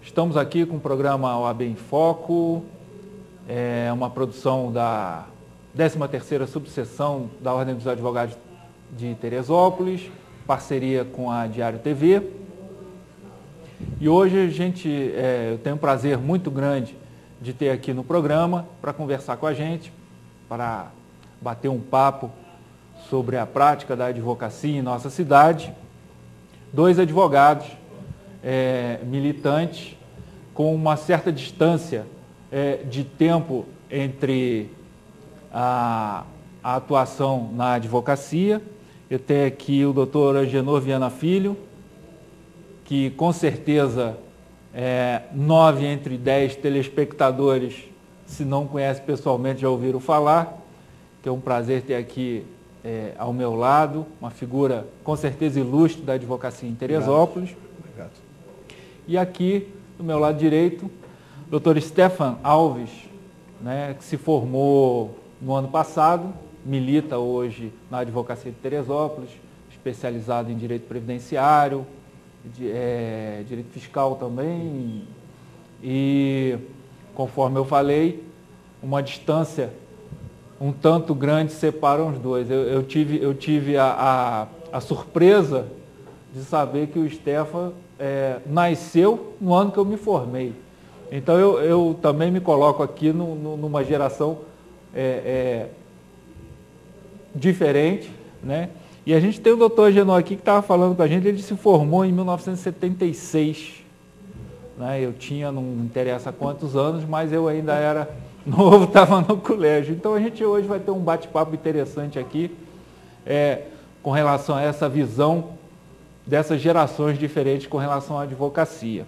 Estamos aqui com o programa OAB em Foco, uma produção da 13ª subseção da Ordem dos Advogados de Teresópolis, parceria com a Diário TV. E hoje eu tenho um prazer muito grande de ter aqui no programa para conversar com a gente, para bater um papo sobre a prática da advocacia em nossa cidade. Dois advogados militantes com uma certa distância de tempo entre a atuação na advocacia. Eu tenho aqui o doutor Agenor Viana Filho, que com certeza 9 entre 10 telespectadores, se não conhece pessoalmente, já ouviram falar, que é um prazer ter aqui ao meu lado, uma figura com certeza ilustre da advocacia em Teresópolis. Obrigado. E aqui, do meu lado direito, o doutor Stefan Alves, que se formou no ano passado, milita hoje na advocacia de Teresópolis, especializado em direito previdenciário, direito fiscal também, e, conforme eu falei, uma distância um tanto grande separa os dois. Eu tive a surpresa de saber que o Stefan nasceu no ano que eu me formei. Então eu também me coloco aqui numa geração diferente, né? E a gente tem o doutor Agenor aqui que estava falando com a gente, ele se formou em 1976. Né? Eu tinha, não me interessa quantos anos, mas eu ainda era novo, estava no colégio. Então a gente hoje vai ter um bate-papo interessante aqui com relação a essa visão dessas gerações diferentes com relação à advocacia.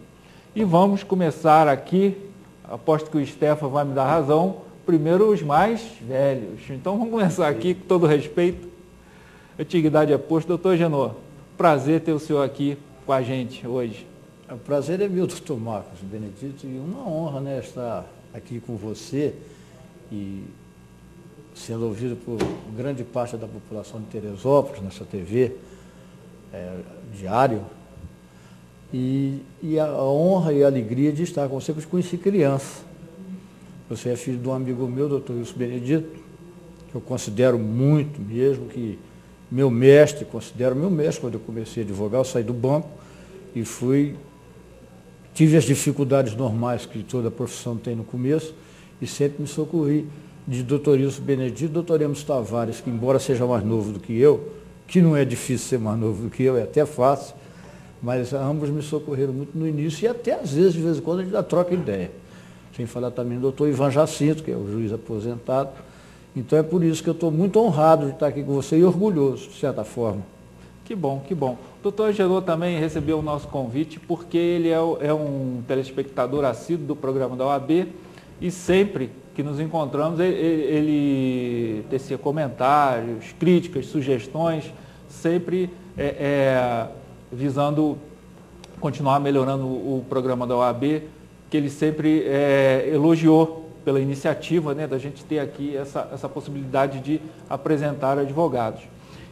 E vamos começar aqui, aposto que o Stefan vai me dar razão, primeiro os mais velhos. Então vamos começar aqui com todo respeito. Antiguidade é posto. Doutor Agenor, prazer ter o senhor aqui com a gente hoje. O prazer é meu, doutor Marcos Benedito, e uma honra, estar aqui com você e sendo ouvido por grande parte da população de Teresópolis, nessa TV, diário, e a honra e a alegria de estar com você, porque eu conheci criança. Você é filho de um amigo meu, doutor Wilson Benedito, que eu considero muito mesmo, que considero meu mestre. Quando eu comecei a advogar, eu saí do banco e tive as dificuldades normais que toda profissão tem no começo e sempre me socorri de doutor Wilson Benedito, doutor Emerson Tavares, que embora seja mais novo do que eu, que não é difícil ser mais novo do que eu, é até fácil, mas ambos me socorreram muito no início e até às vezes, de vez em quando, a gente dá troca ideia. Sem falar também do doutor Ivan Jacinto, que é o juiz aposentado. Então é por isso que eu estou muito honrado de estar aqui com você e orgulhoso, de certa forma. Que bom, que bom. O doutor Agenor também recebeu o nosso convite porque ele é um telespectador assíduo do programa da OAB e sempre que nos encontramos ele tecia comentários, críticas, sugestões, sempre visando continuar melhorando o programa da OAB, que ele sempre elogiou pela iniciativa da gente ter aqui essa possibilidade de apresentar advogados.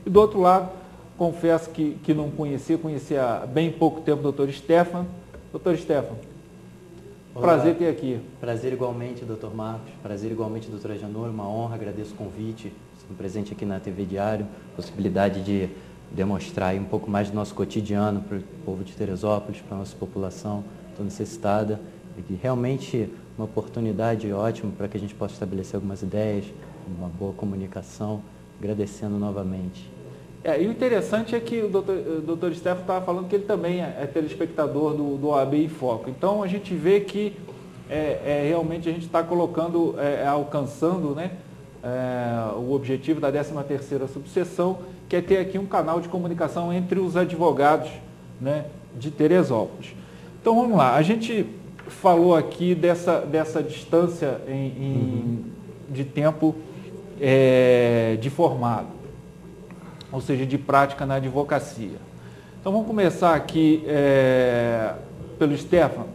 E do outro lado, confesso que não conhecia há bem pouco tempo o doutor Stefan. Doutor Stefan, olá, prazer ter aqui. Prazer igualmente, doutor Marcos, prazer igualmente, doutor Agenor, uma honra, agradeço o convite, estou presente aqui na TV Diário, possibilidade de demonstrar aí um pouco mais do nosso cotidiano para o povo de Teresópolis, para a nossa população tão necessitada, e realmente uma oportunidade ótima para que a gente possa estabelecer algumas ideias, uma boa comunicação, agradecendo novamente. E o interessante é que o doutor Stefan estava falando que ele também é telespectador do OAB em Foco. Então a gente vê que realmente a gente está colocando, alcançando o objetivo da 13ª subseção, que é ter aqui um canal de comunicação entre os advogados de Teresópolis. Então vamos lá, a gente falou aqui dessa distância de tempo de formado, ou seja, de prática na advocacia. Então vamos começar aqui pelo Stefan.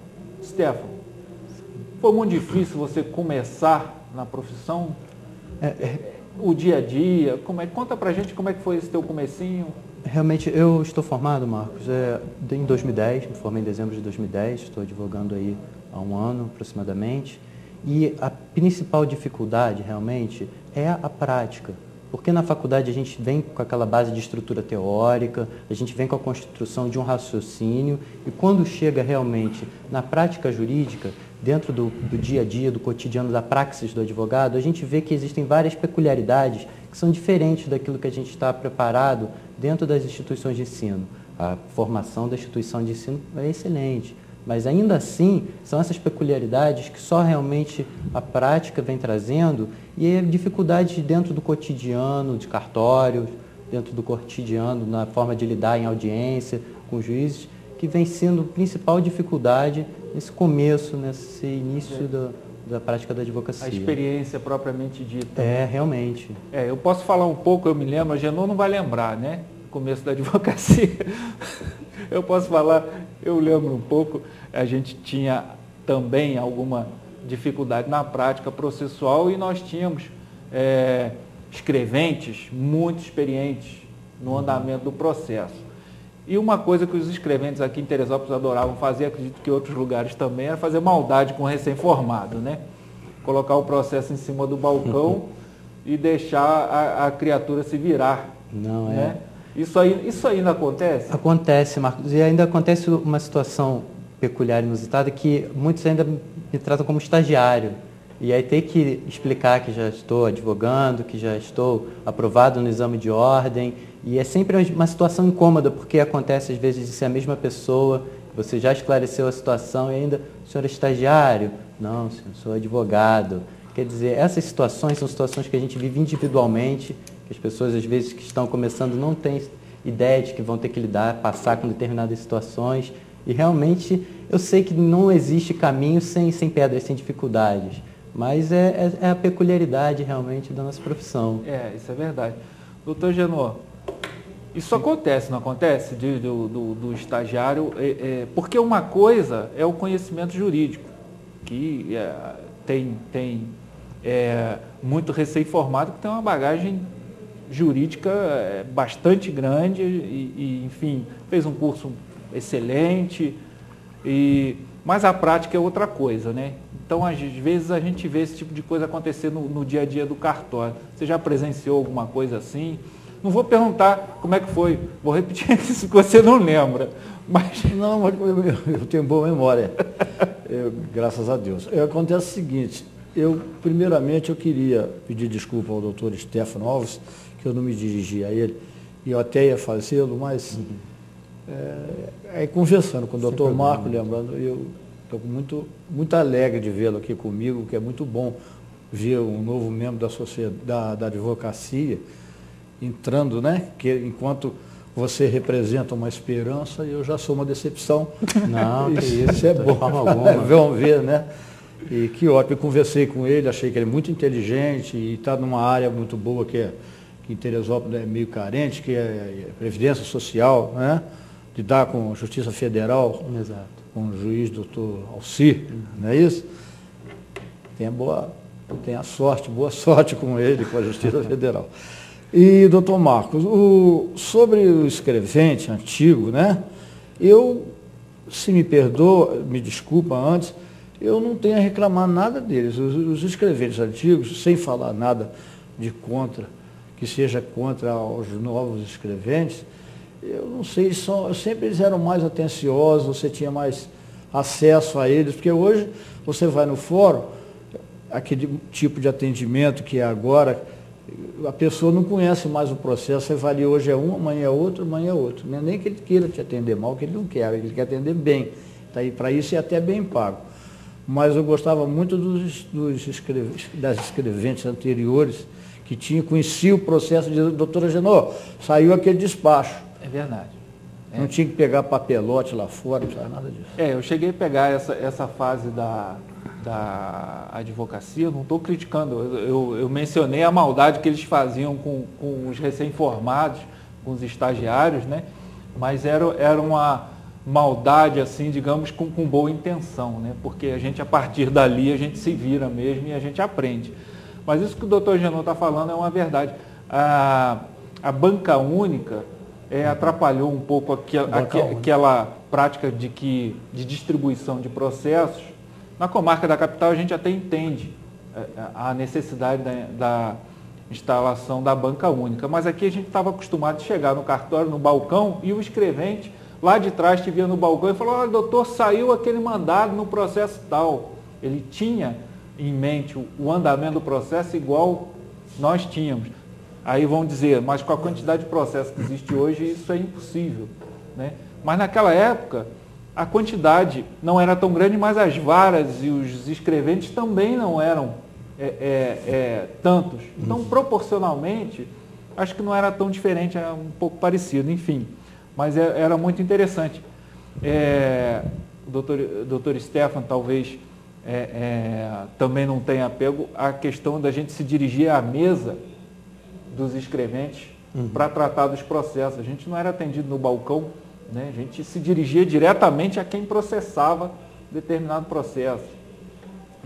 Stefan, foi muito difícil você começar na profissão? o dia a dia? Conta pra gente como é que foi esse teu comecinho. Realmente, eu estou formado, Marcos, em 2010, me formei em dezembro de 2010, estou advogando aí há um ano aproximadamente, e a principal dificuldade realmente é a prática, porque na faculdade a gente vem com aquela base de estrutura teórica, a gente vem com a construção de um raciocínio, e quando chega realmente na prática jurídica, dentro do dia a dia, do cotidiano, da praxis do advogado, a gente vê que existem várias peculiaridades que são diferentes daquilo que a gente está preparado dentro das instituições de ensino. A formação da instituição de ensino é excelente, mas ainda assim são essas peculiaridades que só realmente a prática vem trazendo e dificuldades dentro do cotidiano, de cartórios, dentro do cotidiano, na forma de lidar em audiência com juízes, que vem sendo a principal dificuldade nesse começo, nesse início da prática da advocacia. A experiência propriamente dita. Realmente. Eu posso falar um pouco, eu me lembro, a Genô não vai lembrar, né? Começo da advocacia. Eu posso falar, eu lembro um pouco, a gente tinha também alguma dificuldade na prática processual e nós tínhamos escreventes muito experientes no andamento do processo. E uma coisa que os escreventes aqui em Teresópolis adoravam fazer, acredito que em outros lugares também, era fazer maldade com o recém-formado, né? Colocar o processo em cima do balcão e deixar a criatura se virar. Não né? Isso ainda acontece? Acontece, Marcos. E ainda acontece uma situação peculiar e inusitada que muitos ainda me tratam como estagiário. E aí tem que explicar que já estou advogando, que já estou aprovado no exame de ordem. E é sempre uma situação incômoda, porque acontece às vezes de ser a mesma pessoa, você já esclareceu a situação e ainda, o senhor é estagiário? Não, senhor, sou advogado. Quer dizer, essas situações são situações que a gente vive individualmente, que as pessoas às vezes que estão começando não têm ideia de que vão ter que lidar, passar com determinadas situações. E realmente eu sei que não existe caminho sem pedras, sem dificuldades. Mas é a peculiaridade realmente da nossa profissão. Isso é verdade. Doutor Genô, isso acontece, não acontece, do estagiário? Porque uma coisa é o conhecimento jurídico, que tem muito recém-formado que tem uma bagagem jurídica bastante grande e, enfim, fez um curso excelente, mas a prática é outra coisa, né? Então, às vezes, a gente vê esse tipo de coisa acontecer no dia a dia do cartório. Você já presenciou alguma coisa assim? Não vou perguntar como é que foi, vou repetir isso que você não lembra. Mas... Não, mas eu tenho boa memória, graças a Deus. Acontece o seguinte, primeiramente eu queria pedir desculpa ao doutor Stefano Alves, que eu não me dirigi a ele, e eu até ia fazê-lo, mas conversando com o doutor Marco, lembrando, eu estou muito alegre de vê-lo aqui comigo, que é muito bom ver um novo membro da sociedade, da advocacia, entrando, né? Que enquanto você representa uma esperança, eu já sou uma decepção. Não, isso é bom. Vamos ver, né? E que ótimo. Eu conversei com ele, achei que ele é muito inteligente e está numa área muito boa que em Teresópolis é meio carente, que é Previdência Social, né? Lidar com a Justiça Federal. Exato. Com o juiz doutor Alcir, não é isso? Boa sorte com ele, com a Justiça Federal. E, doutor Marcos, sobre o escrevente antigo, né? Se me perdoa, me desculpa antes, eu não tenho a reclamar nada deles. Os escreventes antigos, sem falar nada que seja contra os novos escreventes, eu não sei, sempre eles eram mais atenciosos, você tinha mais acesso a eles, porque hoje você vai no fórum, aquele tipo de atendimento que é agora, a pessoa não conhece mais o processo, você vai ali, hoje é um, amanhã é outro. Não é nem que ele queira te atender mal, que ele não quer, ele quer atender bem. Para isso é até bem pago. Mas eu gostava muito das escreventes anteriores, que conhecia o processo de doutora Genô, saiu aquele despacho. É verdade. Não tinha que pegar papelote lá fora, não precisava nada disso. Eu cheguei a pegar essa fase da advocacia, não estou criticando, eu mencionei a maldade que eles faziam com os recém-formados, com os estagiários, né? Mas era uma maldade, assim, digamos, com boa intenção, né? Porque a gente, a partir dali, a gente se vira mesmo e a gente aprende. Mas isso que o doutor Genô está falando é uma verdade. A banca única atrapalhou um pouco aquela prática de distribuição de processos. Na comarca da capital a gente até entende a necessidade da instalação da banca única, mas aqui a gente estava acostumado a chegar no cartório, no balcão, e o escrevente lá de trás te via no balcão e falou: olha, doutor, saiu aquele mandado no processo tal. Ele tinha em mente o andamento do processo igual nós tínhamos. Aí vão dizer, mas com a quantidade de processo que existe hoje, isso é impossível, né? Mas naquela época, a quantidade não era tão grande, mas as varas e os escreventes também não eram tantos. Então, proporcionalmente, acho que não era tão diferente, era um pouco parecido, enfim. Mas era muito interessante. O doutor Stefan talvez também não tenha apego à questão da gente se dirigir à mesa dos escreventes para tratar dos processos. A gente não era atendido no balcão, né? A gente se dirigia diretamente a quem processava determinado processo.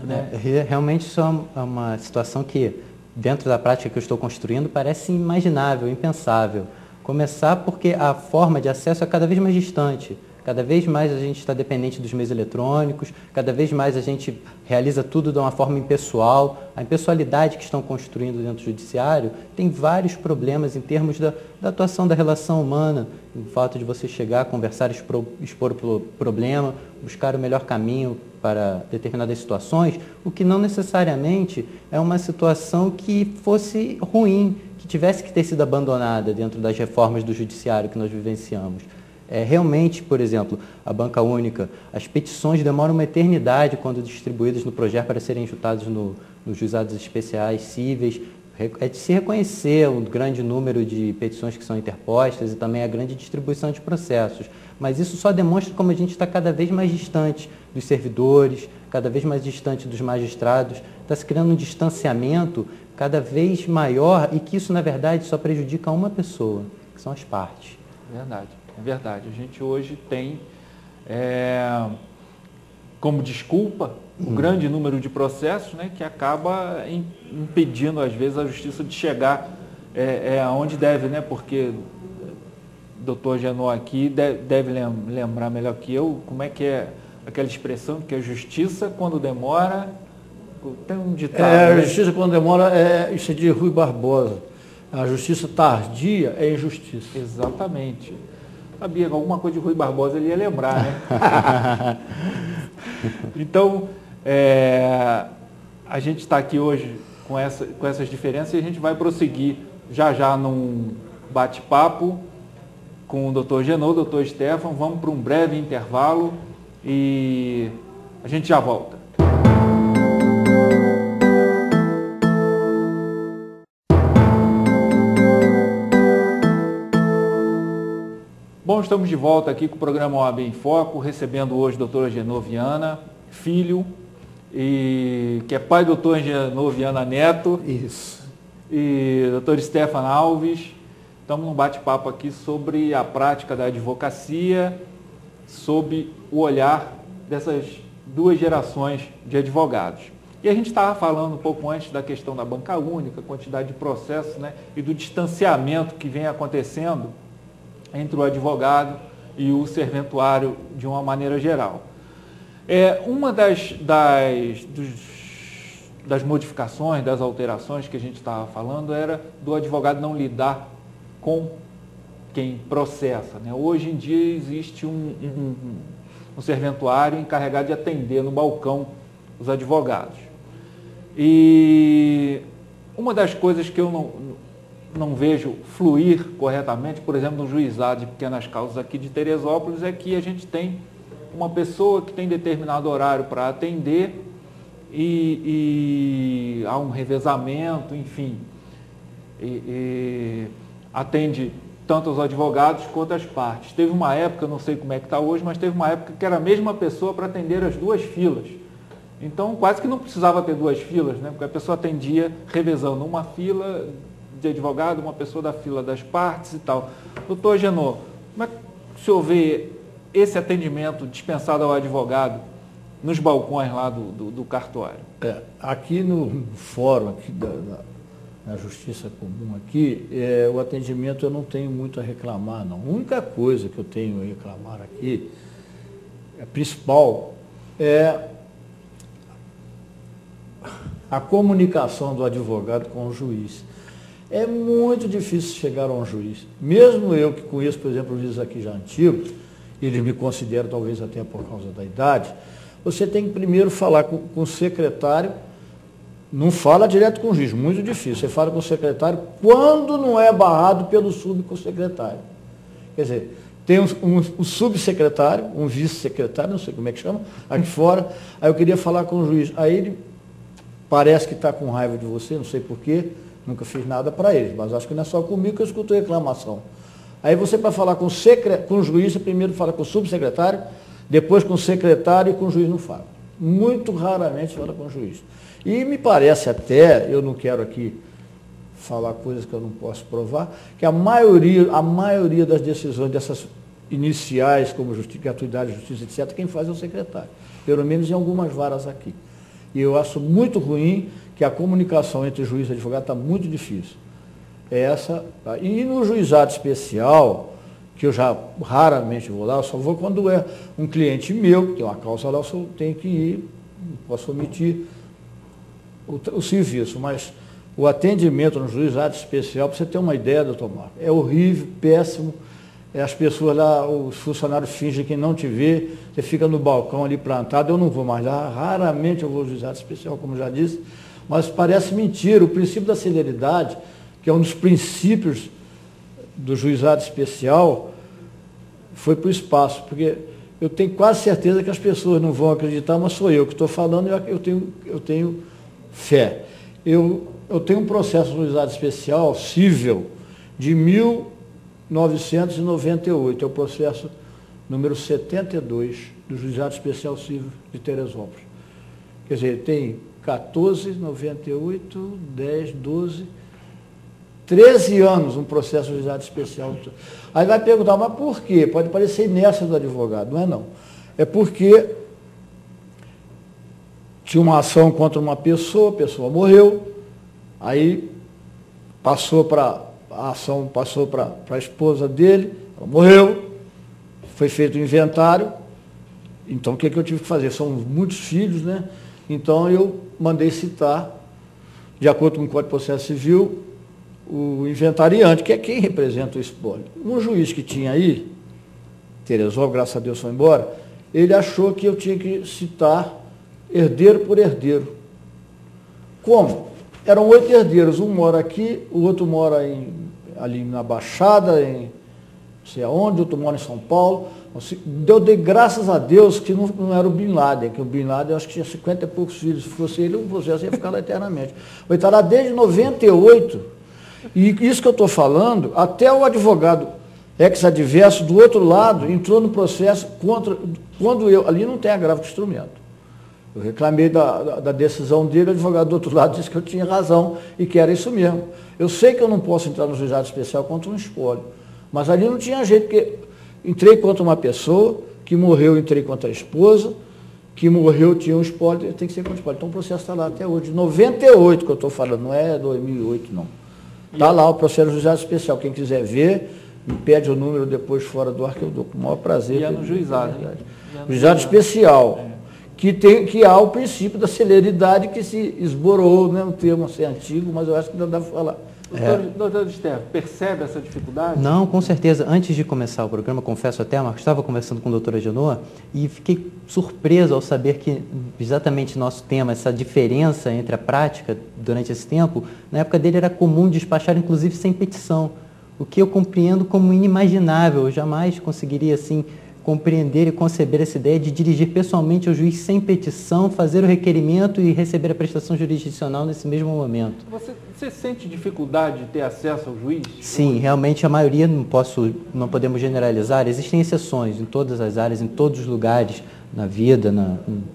Né? Realmente isso é uma situação que, dentro da prática que eu estou construindo, parece inimaginável, impensável. Começar porque a forma de acesso é cada vez mais distante. Cada vez mais a gente está dependente dos meios eletrônicos, cada vez mais a gente realiza tudo de uma forma impessoal. A impessoalidade que estão construindo dentro do judiciário tem vários problemas em termos da atuação da relação humana, o fato de você chegar, conversar, expor o problema, buscar o melhor caminho para determinadas situações, o que não necessariamente é uma situação que fosse ruim, que tivesse que ter sido abandonada dentro das reformas do judiciário que nós vivenciamos. Realmente, por exemplo, a banca única, as petições demoram uma eternidade quando distribuídas no projeto para serem juntadas nos juizados especiais cíveis. É de se reconhecer o grande número de petições que são interpostas e também a grande distribuição de processos. Mas isso só demonstra como a gente está cada vez mais distante dos servidores, cada vez mais distante dos magistrados. Está se criando um distanciamento cada vez maior e que isso, na verdade, só prejudica uma pessoa, que são as partes. Verdade. É verdade, a gente hoje tem como desculpa o grande número de processos, né, que acaba impedindo, às vezes, a justiça de chegar aonde deve, né, porque o doutor Genô aqui deve lembrar melhor que eu como é que é aquela expressão que a justiça, quando demora, tem um ditado. A justiça, quando demora, isso é de Rui Barbosa. A justiça tardia é injustiça. Exatamente. Sabia que alguma coisa de Rui Barbosa ele ia lembrar, né? Então, a gente está aqui hoje com essas diferenças e a gente vai prosseguir já num bate-papo com o doutor Genô, doutor Stefan. Vamos para um breve intervalo e a gente já volta. Bom, estamos de volta aqui com o programa OAB em Foco, recebendo hoje o doutor Genô Viana, filho, que é pai do doutor Genô Viana Neto. Isso. E doutor Stefan Alves. Estamos num bate-papo aqui sobre a prática da advocacia, sob o olhar dessas duas gerações de advogados. E a gente estava falando um pouco antes da questão da banca única, quantidade de processos, né, e do distanciamento que vem acontecendo entre o advogado e o serventuário de uma maneira geral. Uma das modificações, das alterações que a gente estava falando era do advogado não lidar com quem processa, né? Hoje em dia existe um serventuário encarregado de atender no balcão os advogados. E uma das coisas que eu não vejo fluir corretamente, por exemplo, no juizado de pequenas causas aqui de Teresópolis, é que a gente tem uma pessoa que tem determinado horário para atender e há um revezamento, enfim, e atende tanto os advogados quanto as partes. Teve uma época, não sei como é que está hoje, mas teve uma época que era a mesma pessoa para atender as duas filas. Então, quase que não precisava ter duas filas, né? Porque a pessoa atendia revezando uma fila de advogado, uma pessoa da fila das partes e tal. Doutor Genô, como é que o senhor vê esse atendimento dispensado ao advogado nos balcões lá do cartório? Aqui no fórum aqui da Justiça Comum aqui, o atendimento eu não tenho muito a reclamar, não. A única coisa que eu tenho a reclamar aqui, a principal, é a comunicação do advogado com o juiz. É muito difícil chegar a um juiz. Mesmo eu que conheço, por exemplo, juízes aqui já antigos, eles me consideram talvez até por causa da idade, você tem que primeiro falar com o secretário, não fala direto com o juiz, muito difícil. Você fala com o secretário quando não é barrado pelo subsecretário. Quer dizer, tem um subsecretário, um vice-secretário, não sei como é que chama, aqui fora, aí eu queria falar com o juiz. Aí ele parece que está com raiva de você, não sei porquê, nunca fiz nada para ele, mas acho que não é só comigo que eu escuto reclamação. Aí você, para falar com o juiz, você primeiro fala com o subsecretário, depois com o secretário e com o juiz não fala. Muito raramente fala com o juiz. E me parece até, eu não quero aqui falar coisas que eu não posso provar, que a maioria das decisões dessas iniciais, como gratuidade, justiça, etc., quem faz é o secretário. Pelo menos em algumas varas aqui. E eu acho muito ruim que a comunicação entre juiz e advogado está muito difícil. E no juizado especial, que eu já raramente vou lá, eu só vou quando é um cliente meu, que tem uma causa lá, eu só tenho que ir, não posso omitir o serviço, mas o atendimento no juizado especial, para você ter uma ideia, doutor Marco, é horrível, péssimo. As pessoas lá, os funcionários fingem que não te vê, você fica no balcão ali plantado, eu não vou mais lá, raramente eu vou ao juizado especial, como já disse, mas parece mentira. O princípio da celeridade, que é um dos princípios do juizado especial, foi para o espaço, porque eu tenho quase certeza que as pessoas não vão acreditar, mas sou eu que estou falando, eu tenho fé. Eu tenho um processo no juizado especial cível de 1998, é o processo número 72 do juizado especial cível de Teresópolis. Quer dizer, tem 14, 98, 10, 12, 13 anos um processo de juizado especial. Aí vai perguntar, mas por quê? Pode parecer inércia do advogado, não é não. É porque tinha uma ação contra uma pessoa, a pessoa morreu, aí a ação passou para a esposa dele, ela morreu, foi feito o inventário, então o que eu tive que fazer? São muitos filhos, né? Então eu mandei citar, de acordo com o Código de Processo Civil, o inventariante, que é quem representa o espólio. Um juiz que tinha aí, Teresópolis, graças a Deus foi embora, ele achou que eu tinha que citar herdeiro por herdeiro. Como? Eram 8 herdeiros, um mora aqui, o outro mora ali na Baixada, em não sei aonde, outro mora em São Paulo. Eu dei graças a Deus que não era o Bin Laden, que o Bin Laden eu acho que tinha 50 e poucos filhos. Se fosse ele, o processo ia ficar lá eternamente. Ele está lá desde 98, e isso que eu estou falando, até o advogado ex-adverso do outro lado entrou no processo quando ali não tem agravo de instrumento. Eu reclamei da decisão dele, o advogado do outro lado disse que eu tinha razão e que era isso mesmo. Eu sei que eu não posso entrar no juizado especial contra um espólio, mas ali não tinha jeito, porque entrei contra uma pessoa que morreu, entrei contra a esposa, que morreu, tinha um espólio, tem que ser contra o espólio. Então o processo está lá até hoje, 98 que eu estou falando, não é 2008 não. Está lá o processo do juizado especial, quem quiser ver, me pede o número depois fora do ar que eu dou, com o maior prazer. E é no juizado, hein? Juizado especial. Que há o princípio da celeridade que se esborou, né? Um termo assim antigo, mas eu acho que não dá para falar. Doutor Estevão, percebe essa dificuldade? Não, com certeza. Antes de começar o programa, confesso até, Marcos, estava conversando com a doutora Genoa e fiquei surpreso ao saber que exatamente nosso tema, essa diferença entre a prática durante esse tempo, na época dele era comum despachar, inclusive, sem petição, o que eu compreendo como inimaginável. Eu jamais conseguiria, assim, compreender e conceber essa ideia de dirigir pessoalmente ao juiz sem petição, fazer o requerimento e receber a prestação jurisdicional nesse mesmo momento. Você sente dificuldade de ter acesso ao juiz? Sim, realmente a maioria, não podemos generalizar, existem exceções em todas as áreas, em todos os lugares, na vida,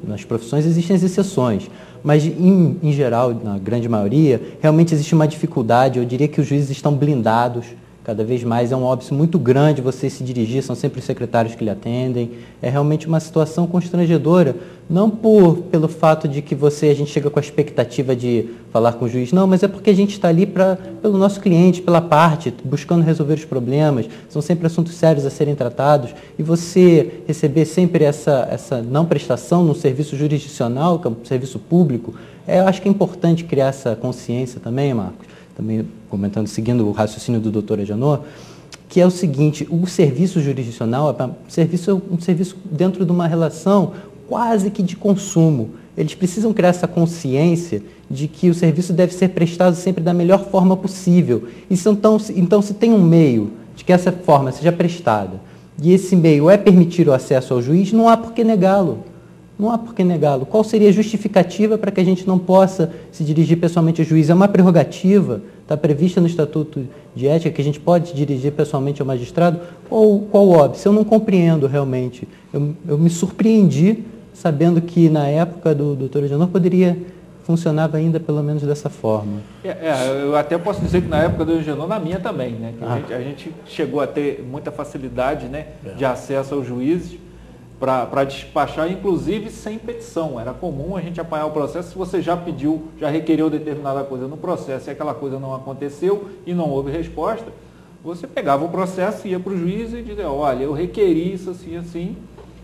nas profissões, existem as exceções. Mas, em geral, na grande maioria, realmente existe uma dificuldade. Eu diria que os juízes estão blindados Cada vez mais é um óbice muito grande você se dirigir, são sempre os secretários que lhe atendem. É realmente uma situação constrangedora, não pelo fato de que a gente chega com a expectativa de falar com o juiz, não, mas é porque a gente está ali pelo nosso cliente, pela parte, buscando resolver os problemas. São sempre assuntos sérios a serem tratados. E você receber sempre essa não prestação no serviço jurisdicional, que é um serviço público, eu acho que é importante criar essa consciência também, Marcos. Também comentando, seguindo o raciocínio do doutor Agenor, que é o seguinte: o serviço jurisdicional é um serviço dentro de uma relação quase que de consumo. Eles precisam criar essa consciência de que o serviço deve ser prestado sempre da melhor forma possível. Então, se tem um meio de que essa forma seja prestada, e esse meio é permitir o acesso ao juiz, não há por que negá-lo. Não há por que negá-lo. Qual seria a justificativa para que a gente não possa se dirigir pessoalmente ao juiz? É uma prerrogativa, está prevista no Estatuto de Ética, que a gente pode se dirigir pessoalmente ao magistrado? Qual óbice? Eu não compreendo realmente. Eu me surpreendi sabendo que na época do doutor Agenor funcionava ainda pelo menos dessa forma. Eu até posso dizer que na época do Agenor, na minha também, né? Que a gente chegou a ter muita facilidade, né, de acesso aos juízes, para despachar, inclusive sem petição. Era comum a gente apanhar o processo se você já pediu, já requeriu determinada coisa no processo e aquela coisa não aconteceu e não houve resposta, você pegava o processo, ia para o juiz e dizia: olha, eu requeri isso assim, assim,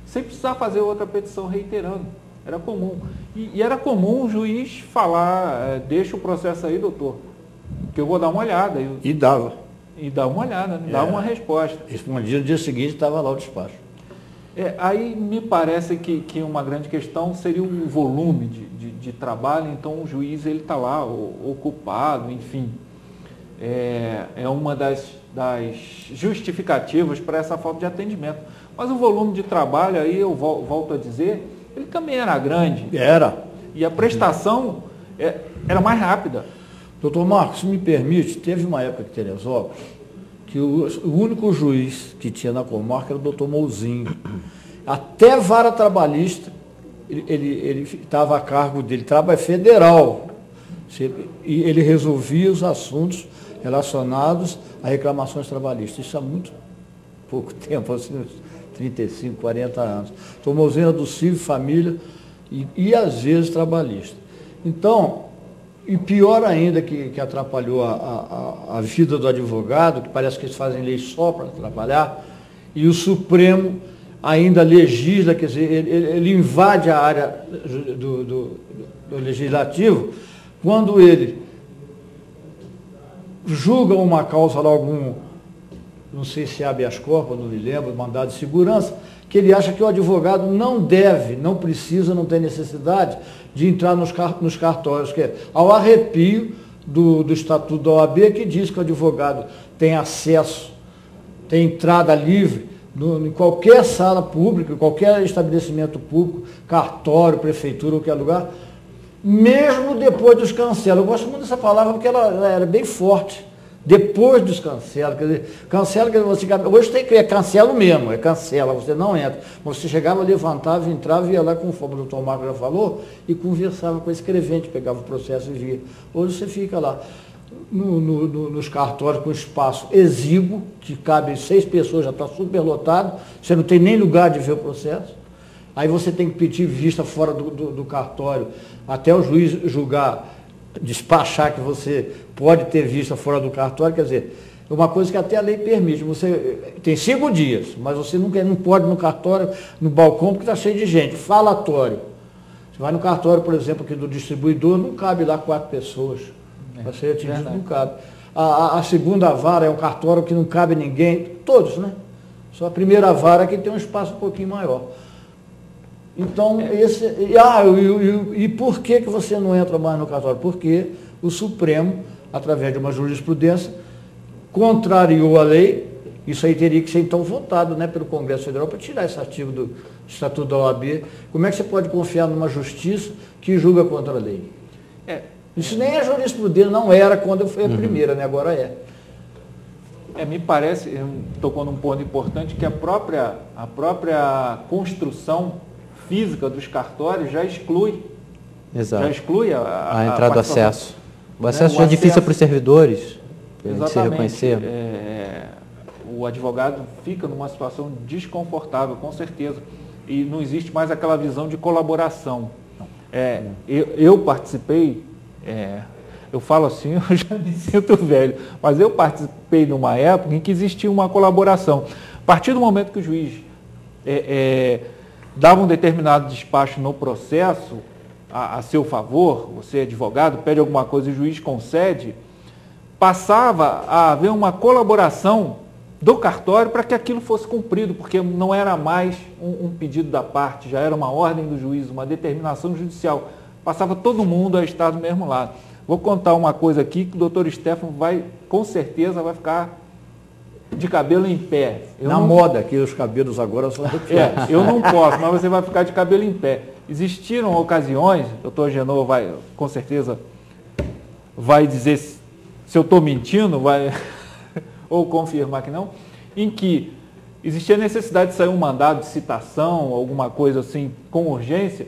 sem precisar fazer outra petição reiterando. Era comum. E era comum o juiz falar: deixa o processo aí, doutor, que eu vou dar uma olhada. E dava. E dá uma olhada, dava uma resposta. Respondia no dia seguinte, estava lá o despacho. Aí me parece que uma grande questão seria o volume de trabalho. Então o juiz está lá ocupado, enfim. É uma das justificativas para essa falta de atendimento. Mas o volume de trabalho, aí eu volto a dizer, ele também era grande. Era. E a prestação era mais rápida. Doutor Marcos, se me permite, teve uma época em Teresópolis que o único juiz que tinha na comarca era o doutor Mouzinho. Até vara trabalhista, ele estava a cargo dele, trabalho federal. E ele resolvia os assuntos relacionados a reclamações trabalhistas. Isso há muito pouco tempo, assim, uns 35, 40 anos. Doutor Mouzinho era do Civil Família e às vezes trabalhista. Então, e pior ainda, que atrapalhou a vida do advogado, que parece que eles fazem lei só para trabalhar, e o Supremo ainda legisla, quer dizer, ele invade a área do legislativo, quando ele julga uma causa lá, não sei se é habeas corpus, não me lembro, mandado de segurança, que ele acha que o advogado não deve, não precisa, não tem necessidade de entrar nos cartórios, que é ao arrepio do Estatuto da OAB, que diz que o advogado tem acesso, tem entrada livre em qualquer sala pública, em qualquer estabelecimento público, cartório, prefeitura, qualquer lugar, mesmo depois dos cancelos. Eu gosto muito dessa palavra porque ela era bem forte. Depois dos cancelos, quer dizer, cancela, você, hoje tem que é cancelo mesmo, é cancela, você não entra. Você chegava, levantava, entrava, ia lá, conforme o doutor Marco já falou, e conversava com o escrevente, pegava o processo e via. Hoje você fica lá nos cartórios com espaço exíguo, que cabe 6 pessoas, já está superlotado, você não tem nem lugar de ver o processo. Aí você tem que pedir vista fora do cartório, até o juiz julgar, despachar que você pode ter vista fora do cartório, quer dizer, é uma coisa que até a lei permite. Você tem 5 dias, mas você não pode ir no cartório, no balcão, porque está cheio de gente. Falatório. Você vai no cartório, por exemplo, aqui do distribuidor, não cabe lá 4 pessoas. Vai ser atingido, não cabe. A segunda vara é um cartório que não cabe ninguém, todos, né? Só a primeira vara que tem um espaço um pouquinho maior. Então, e por que você não entra mais no cartório? Porque o Supremo, através de uma jurisprudência, contrariou a lei. Isso aí teria que ser, então, votado, né, pelo Congresso Federal para tirar esse artigo do Estatuto da OAB. Como é que você pode confiar numa justiça que julga contra a lei? Isso nem é jurisprudência, não era quando foi a primeira, né? Agora é. Me parece, tocou num ponto importante, que a própria construção física dos cartórios já exclui. Exato. Já exclui a entrada do acesso. O acesso já é difícil para os servidores. Se reconhecer? O advogado fica numa situação desconfortável, com certeza. E não existe mais aquela visão de colaboração. Eu participei, eu falo assim, eu já me sinto velho, mas eu participei de uma época em que existia uma colaboração. A partir do momento que o juiz dava um determinado despacho no processo a seu favor, você é advogado, pede alguma coisa e o juiz concede, passava a haver uma colaboração do cartório para que aquilo fosse cumprido, porque não era mais um pedido da parte, já era uma ordem do juiz, uma determinação judicial. Passava todo mundo a estar do mesmo lado. Vou contar uma coisa aqui que o doutor Stefano com certeza vai ficar de cabelo em pé. Moda, que os cabelos agora são arrepiados. Eu não posso, mas você vai ficar de cabelo em pé. Existiram ocasiões, o doutor Genô com certeza vai dizer se eu estou mentindo, ou confirmar que não, em que existia necessidade de sair um mandado de citação, alguma coisa assim, com urgência,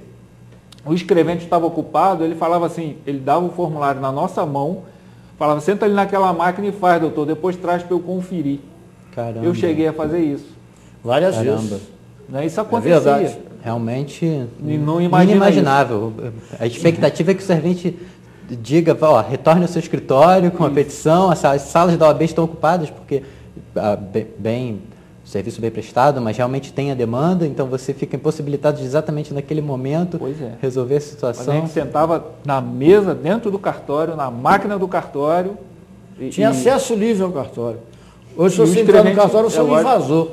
o escrevente estava ocupado, ele falava assim, ele dava o formulário na nossa mão, falava, senta ali naquela máquina e faz, doutor, depois traz para eu conferir. Caramba. Eu cheguei a fazer isso. Várias vezes. Né? Isso acontecia. Verdade. Realmente inimaginável. A expectativa é que o servente diga, retorne ao seu escritório com a petição, as salas da OAB estão ocupadas porque o serviço bem prestado, mas realmente tem a demanda, então você fica impossibilitado de exatamente naquele momento resolver a situação. Mas a gente sentava na mesa, dentro do cartório, na máquina do cartório. Tinha acesso livre ao cartório. Hoje, se você entrar no cartório, você é um invasor.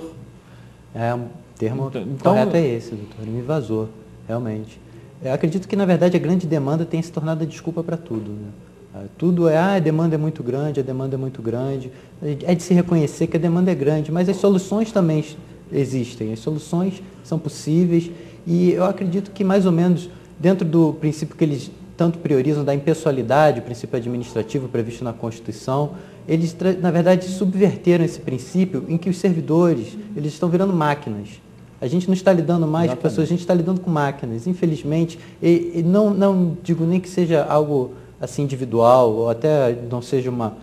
O termo correto é esse, doutor, um invasor, realmente. Eu acredito que, na verdade, a grande demanda tem se tornado a desculpa para tudo. Né? Tudo a demanda é muito grande, a demanda é muito grande. É de se reconhecer que a demanda é grande, mas as soluções também existem, as soluções são possíveis e eu acredito que, mais ou menos, dentro do princípio que eles tanto priorizam da impessoalidade, o princípio administrativo previsto na Constituição, eles, na verdade, subverteram esse princípio em que os servidores eles estão virando máquinas. A gente não está lidando mais com pessoas, a gente está lidando com máquinas, infelizmente. E não digo nem que seja algo assim individual, ou até não seja uma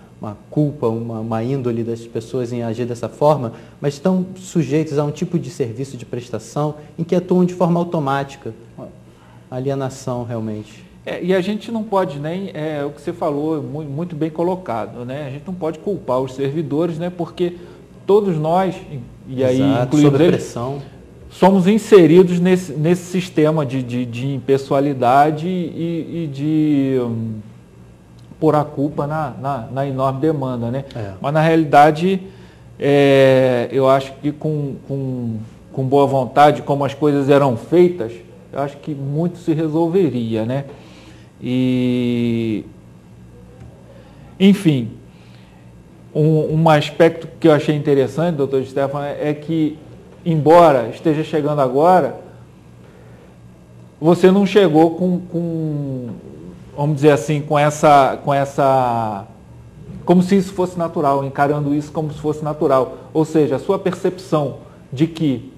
culpa, uma índole das pessoas em agir dessa forma, mas estão sujeitos a um tipo de serviço de prestação em que atuam de forma automática. Alienação, realmente. E a gente não pode nem, o que você falou, muito bem colocado, né? A gente não pode culpar os servidores, né? Porque todos nnós, e aí incluindo eles, somos inseridos nesse sistema de impessoalidade e de pôr a culpa na enorme demanda, né? Mas na realidade, eu acho que com boa vontade, como as coisas eram feitas, eu acho que muito se resolveria, né? E, enfim, um aspecto que eu achei interessante, doutor Stefano, é que, embora esteja chegando agora, você não chegou com vamos dizer assim, com essa, como se isso fosse natural, encarando isso como se fosse natural. Ou seja, a sua percepção de que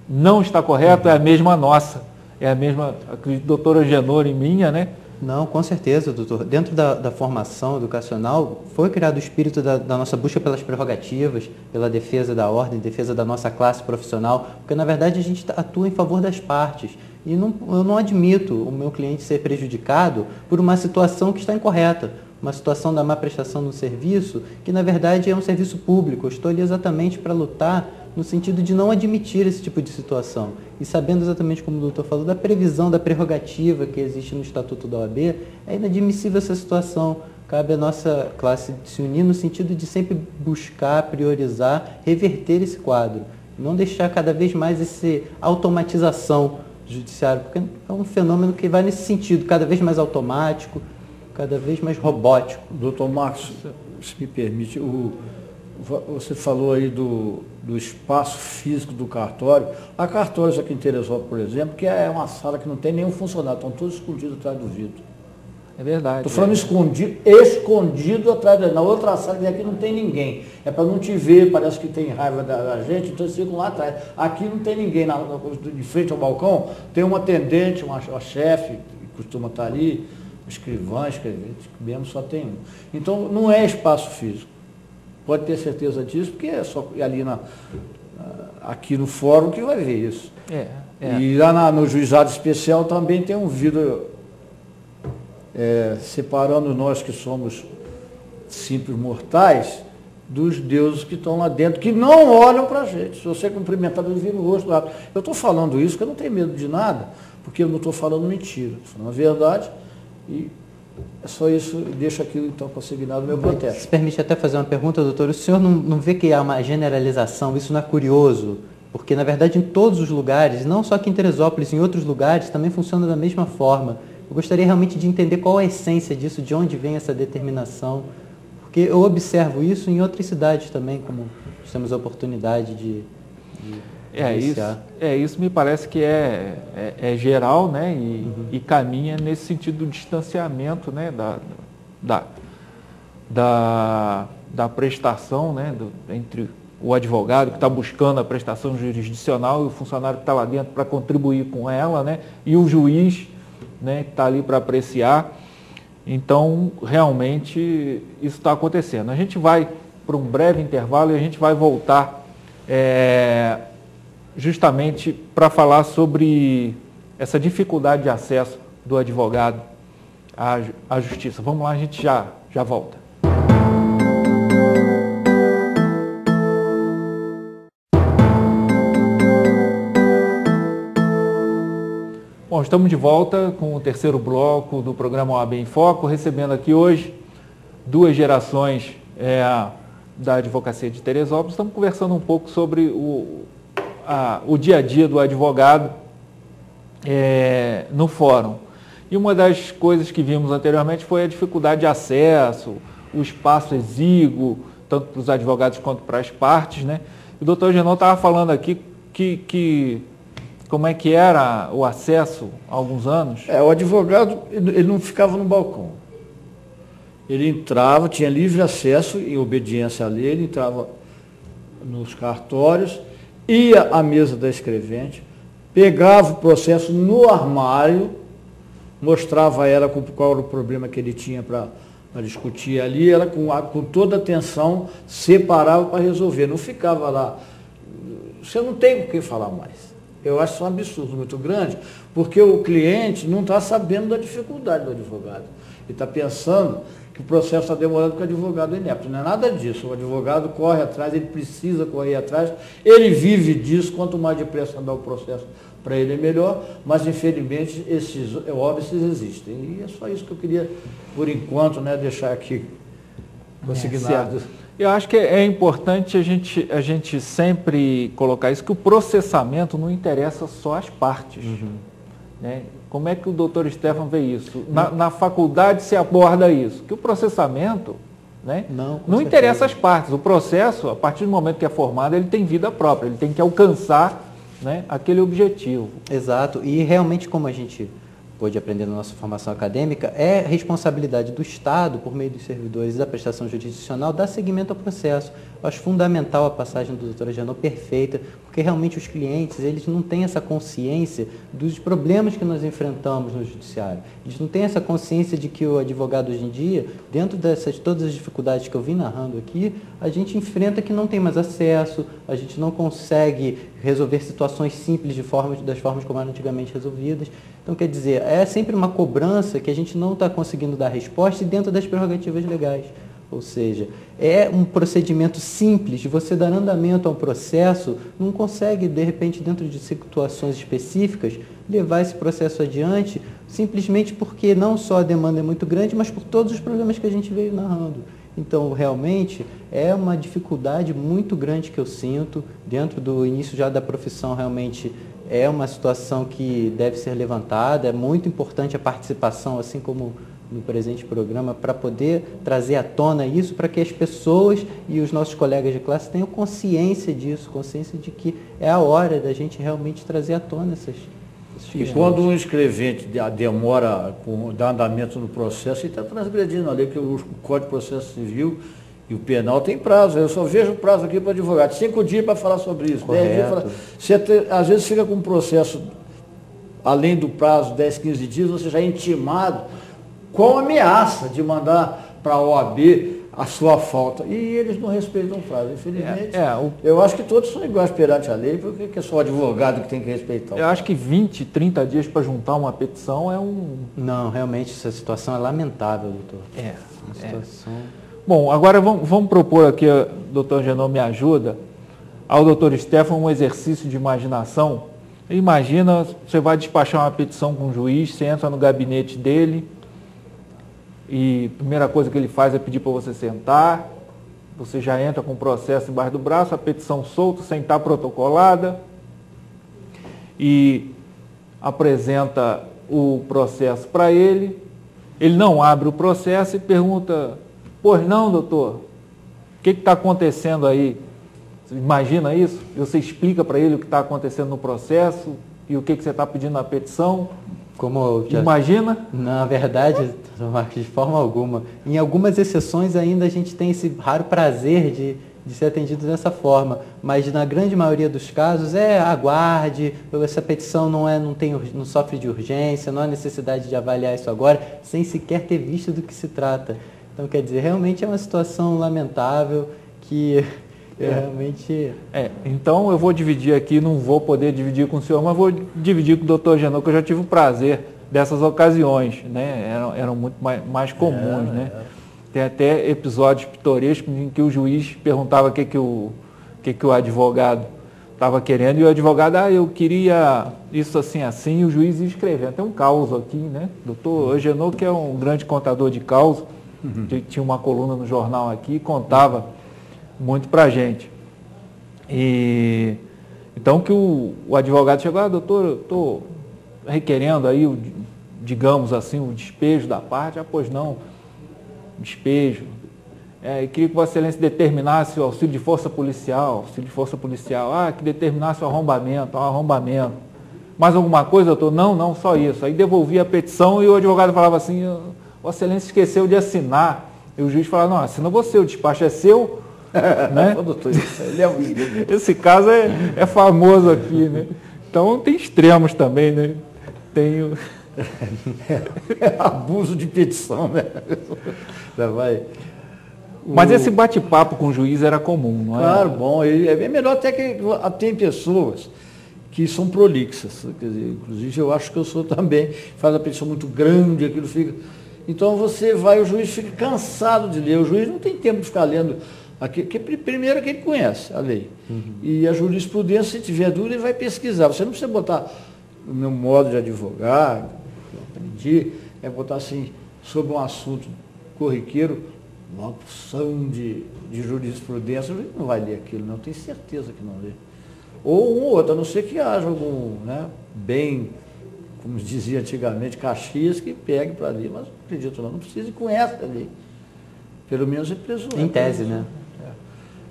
não está correto é a mesma nossa. É a mesma, acredito, doutora Genor e minha, né? Não, com certeza, doutor. Dentro da formação educacional, foi criado o espírito da nossa busca pelas prerrogativas, pela defesa da ordem, defesa da nossa classe profissional, porque, na verdade, a gente atua em favor das partes. E eu não admito o meu cliente ser prejudicado por uma situação que está incorreta, uma situação da má prestação do serviço, que, na verdade, é um serviço público. Eu estou ali exatamente para lutar no sentido de não admitir esse tipo de situação. E sabendo exatamente como o doutor falou, da previsão, da prerrogativa que existe no Estatuto da OAB, é inadmissível essa situação. Cabe à nossa classe se unir no sentido de sempre buscar, priorizar, reverter esse quadro. Não deixar cada vez mais essa automatização do judiciário, porque é um fenômeno que vai nesse sentido, cada vez mais automático, cada vez mais robótico. Doutor Marcos, se me permite, você falou aí do espaço físico do cartório. A cartório aqui em Teresópolis, por exemplo, que é uma sala que não tem nenhum funcionário, estão todos escondidos atrás do vidro. É verdade. Estou falando escondido atrás na outra sala, que aqui não tem ninguém. É para não te ver, parece que tem raiva da gente, então eles ficam lá atrás. Aqui não tem ninguém, de frente ao balcão, tem uma atendente, uma chefe, que costuma estar ali, escrivã, escrevente, mesmo só tem um. Então, não é espaço físico. Pode ter certeza disso, porque é só ali aqui no fórum que vai ver isso. E lá no juizado especial também tem um vidro separando nós que somos simples mortais dos deuses que estão lá dentro, que não olham para a gente. Se você cumprimentar, eles viram o rosto lá. Eu estou falando isso porque eu não tenho medo de nada, porque eu não estou falando mentira, estou falando a verdade, e é só isso, deixa aquilo então consignado no meu protesto. Se permite até fazer uma pergunta, doutor, o senhor não vê que há uma generalização, isso não é curioso? Porque, na verdade, em todos os lugares, não só aqui em Teresópolis, em outros lugares, também funciona da mesma forma. Eu gostaria realmente de entender qual a essência disso, de onde vem essa determinação, porque eu observo isso em outras cidades também, como temos a oportunidade de isso me parece que é geral, né, e caminha nesse sentido do distanciamento, né, da prestação, né, entre o advogado que está buscando a prestação jurisdicional e o funcionário que está lá dentro para contribuir com ela, né, e o juiz, né, que está ali para apreciar. Então, realmente, isso está acontecendo. A gente vai para um breve intervalo e a gente vai voltar justamente para falar sobre essa dificuldade de acesso do advogado à justiça. Vamos lá, a gente já volta. Bom, estamos de volta com o terceiro bloco do programa OAB em Foco, recebendo aqui hoje duas gerações da advocacia de Teresópolis. Estamos conversando um pouco sobre o dia a dia do advogado no fórum. E uma das coisas que vimos anteriormente foi a dificuldade de acesso, o espaço exíguo, tanto para os advogados quanto para as partes, né? E o doutor Genon estava falando aqui que como é que era o acesso há alguns anos? O advogado, ele não ficava no balcão. Ele entrava, tinha livre acesso, em obediência à lei, ele entrava nos cartórios, ia à mesa da escrevente, pegava o processo no armário, mostrava a ela qual era o problema que ele tinha para discutir ali, ela com toda a atenção separava para resolver, não ficava lá. Você não tem com quem falar mais. Eu acho isso um absurdo muito grande, porque o cliente não está sabendo da dificuldade do advogado. Ele está pensando que o processo está demorando porque o advogado é inepto. Não é nada disso. O advogado corre atrás, ele precisa correr atrás, ele vive disso, quanto mais depressa andar o processo para ele é melhor, mas infelizmente esses óbices existem. E é só isso que eu queria, por enquanto, né, deixar aqui consignado. Eu acho que é importante a gente sempre colocar isso, que o processamento não interessa só às partes. Né? Como é que o doutor Stefan vê isso? Na faculdade se aborda isso, que o processamento, né, não interessa às partes. O processo, a partir do momento que é formado, ele tem vida própria, ele tem que alcançar, né, aquele objetivo. Exato, e realmente, como a gente pôde aprender na nossa formação acadêmica, é responsabilidade do Estado, por meio dos servidores da prestação jurisdicional, dar seguimento ao processo. Eu acho fundamental a passagem do doutor Genon, perfeita, porque realmente os clientes, eles não têm essa consciência dos problemas que nós enfrentamos no judiciário. Eles não têm essa consciência de que o advogado hoje em dia, dentro dessas todas as dificuldades que eu vim narrando aqui, a gente enfrenta que não tem mais acesso, a gente não consegue resolver situações simples das formas como eram antigamente resolvidas. Então, quer dizer, é sempre uma cobrança que a gente não está conseguindo dar resposta e dentro das prerrogativas legais. Ou seja, é um procedimento simples de você dar andamento a um processo, não consegue, de repente, dentro de situações específicas, levar esse processo adiante, simplesmente porque não só a demanda é muito grande, mas por todos os problemas que a gente veio narrando. Então, realmente, é uma dificuldade muito grande que eu sinto, dentro do início já da profissão, realmente é uma situação que deve ser levantada, é muito importante a participação, assim como no presente programa, para poder trazer à tona isso, para que as pessoas e os nossos colegas de classe tenham consciência disso, consciência de que é a hora da gente realmente trazer à tona essas questões. E quando um escrevente demora dar andamento no processo, ele está transgredindo a lei, porque o Código de Processo Civil e o penal tem prazo. Eu só vejo prazo aqui para advogado. 5 dias para falar sobre isso. 10 dias para... Você às vezes fica com um processo, além do prazo, 10, 15 dias, você já é intimado com ameaça de mandar para a OAB a sua falta. E eles não respeitam o prazo, infelizmente. Eu acho que todos são iguais perante a lei, porque é só o advogado que tem que respeitar. Eu acho que 20, 30 dias para juntar uma petição é Não, realmente essa situação é lamentável, doutor. Uma situação... Bom, agora vamos propor aqui, doutor Genô me ajuda, ao doutor Stefano um exercício de imaginação. Imagina, você vai despachar uma petição com o juiz, você entra no gabinete dele e a primeira coisa que ele faz é pedir para você sentar, você já entra com o processo embaixo do braço, a petição solta, sem estar protocolada, e apresenta o processo para ele, ele não abre o processo e pergunta, pois não, doutor, o que está acontecendo aí? Você imagina isso? Você explica para ele o que está acontecendo no processo e o que você está pedindo na petição? Imagina? Na verdade, de forma alguma. Em algumas exceções ainda a gente tem esse raro prazer de ser atendido dessa forma, mas na grande maioria dos casos aguarde, essa petição não sofre de urgência, não há necessidade de avaliar isso agora, sem sequer ter visto do que se trata. Então, quer dizer, realmente é uma situação lamentável que realmente... Então eu vou dividir aqui, não vou poder dividir com o senhor, mas vou dividir com o doutor Genô, que eu já tive o prazer dessas ocasiões, né? Eram muito mais comuns, né? Tem até episódios pitorescos em que o juiz perguntava o que o advogado estava querendo, e o advogado, eu queria isso assim, e o juiz ia escrevendo. Tem um caos aqui, né? Doutor Genô, que é um grande contador de caos, tinha uma coluna no jornal aqui e contava muito para a gente. Então que o advogado chegou, doutor, eu estou requerendo aí, digamos assim, o despejo da parte. Pois não, despejo. Queria que Vossa Excelência determinasse o auxílio de força policial, que determinasse o arrombamento. Mais alguma coisa, doutor? Não, só isso. Aí devolvia a petição e o advogado falava assim, Vossa Excelência esqueceu de assinar. E o juiz falava, não, assina você, o despacho é seu. Né? Esse caso é famoso aqui, né? Então tem extremos também, né? Tem abuso de petição, né? Mas esse bate-papo com o juiz era comum, não é? Claro, bom. É melhor até que tem pessoas que são prolixas. Quer dizer, inclusive eu acho que eu sou também, faz a petição muito grande, aquilo fica... Então você vai, o juiz fica cansado de ler, o juiz não tem tempo de ficar lendo, primeiro que ele conhece a lei. E a jurisprudência, se tiver dúvida, ele vai pesquisar. Você não precisa botar, no meu modo de advogado, que eu aprendi, botar assim, sobre um assunto corriqueiro, uma opção de jurisprudência, o juiz não vai ler aquilo, não, eu tenho certeza que não lê. Ou um ou outro, a não ser que haja algum, bem, como dizia antigamente, Caxias, que pegue para ali, mas não acredito não precisa e conhece a lei. Pelo menos é presumível. Em tese, né?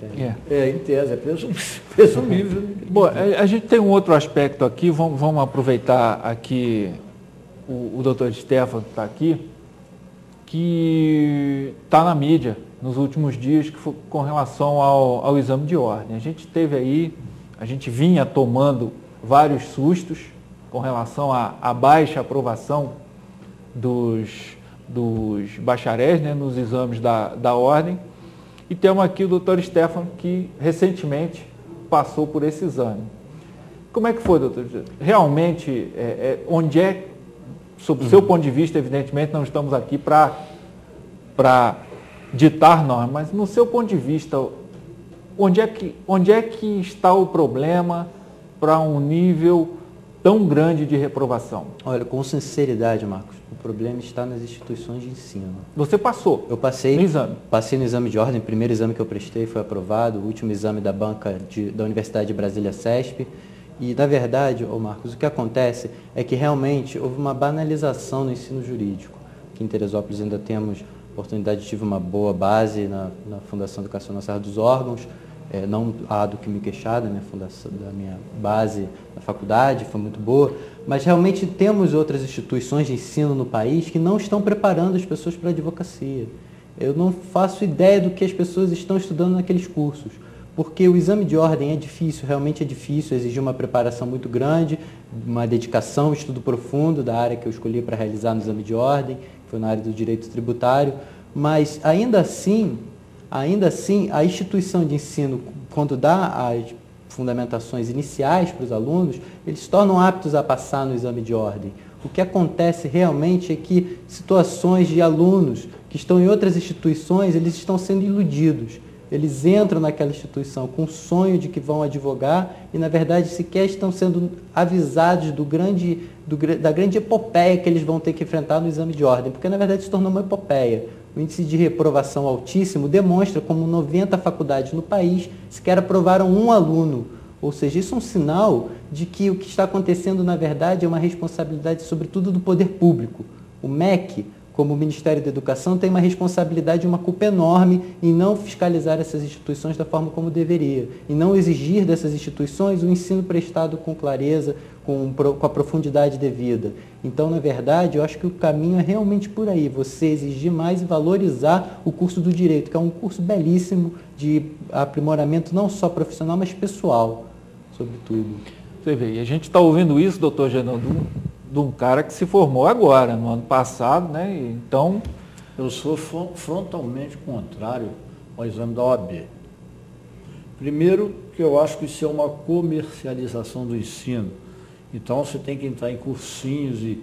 Em tese, é presumível. Bom, a gente tem um outro aspecto aqui, vamos aproveitar aqui o doutor Stefano que está aqui, que está na mídia nos últimos dias, que foi com relação ao exame de ordem. A gente teve aí, a gente vinha tomando vários sustos com relação à baixa aprovação dos bacharéis, né, nos exames da ordem. E temos aqui o doutor Stefano, que recentemente passou por esse exame. Como é que foi, doutor? Realmente, onde sob o seu ponto de vista, evidentemente, não estamos aqui para ditar normas, mas no seu ponto de vista, onde é que está o problema para um nível tão grande de reprovação? Olha, com sinceridade, Marcos, o problema está nas instituições de ensino. Você passou? Eu passei no exame? Passei no exame de ordem, o primeiro exame que eu prestei foi aprovado, o último exame da banca da Universidade de Brasília CESP. E, na verdade, Marcos, o que acontece é que realmente houve uma banalização no ensino jurídico. Aqui em Teresópolis ainda temos oportunidade, tive uma boa base na Fundação Educacional Serra dos Órgãos, não há do que me queixar da minha base na faculdade, foi muito boa, mas realmente temos outras instituições de ensino no país que não estão preparando as pessoas para a advocacia. Eu não faço ideia do que as pessoas estão estudando naqueles cursos, porque o exame de ordem é difícil, realmente é difícil, exige uma preparação muito grande, uma dedicação, estudo profundo da área que eu escolhi para realizar no exame de ordem, foi na área do direito tributário, mas ainda assim, a instituição de ensino, quando dá as fundamentações iniciais para os alunos, eles se tornam aptos a passar no exame de ordem. O que acontece realmente é que situações de alunos que estão em outras instituições, eles estão sendo iludidos. Eles entram naquela instituição com o sonho de que vão advogar e, na verdade, sequer estão sendo avisados da grande epopeia que eles vão ter que enfrentar no exame de ordem, porque, na verdade, se tornou uma epopeia. O índice de reprovação altíssimo demonstra como 90 faculdades no país sequer aprovaram um aluno. Ou seja, isso é um sinal de que o que está acontecendo, na verdade, é uma responsabilidade, sobretudo, do poder público. O MEC, como o Ministério da Educação, tem uma responsabilidade e uma culpa enorme em não fiscalizar essas instituições da forma como deveria, e não exigir dessas instituições o ensino prestado com clareza, com a profundidade devida. Então, na verdade, eu acho que o caminho é realmente por aí, você exigir mais e valorizar o curso do Direito, que é um curso belíssimo de aprimoramento não só profissional, mas pessoal, sobretudo. Você vê, e a gente está ouvindo isso, doutor Genaldo, de um cara que se formou agora, no ano passado, né? Então, eu sou frontalmente contrário ao exame da OAB. Primeiro, que eu acho que isso é uma comercialização do ensino. Então, você tem que entrar em cursinhos e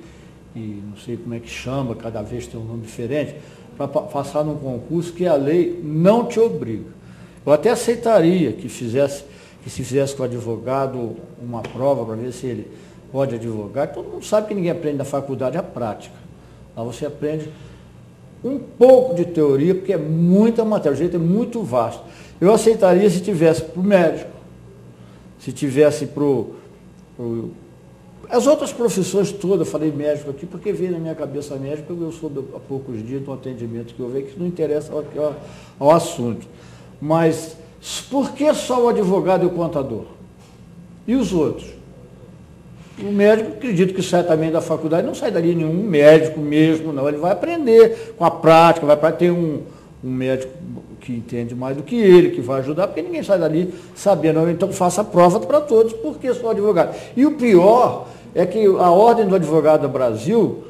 não sei como é que chama, cada vez tem um nome diferente, para passar num concurso que a lei não te obriga. Eu até aceitaria que se fizesse com o advogado uma prova para ver se ele pode advogar. Todo mundo sabe que ninguém aprende na faculdade a prática. Lá você aprende um pouco de teoria, porque é muita matéria, o direito é muito vasto. Eu aceitaria se tivesse para o médico, se tivesse para as outras profissões todas. Eu falei médico aqui porque veio na minha cabeça médico, eu soube há poucos dias de um atendimento que eu vejo que não interessa ao assunto. Mas por que só o advogado e o contador? E os outros? O médico, acredito que sai também da faculdade, não sai dali nenhum médico mesmo, não. Ele vai aprender com a prática, vai ter um médico que entende mais do que ele, que vai ajudar, porque ninguém sai dali sabendo. Então faça a prova para todos, porque sou advogado. E o pior é que a Ordem do Advogado do Brasil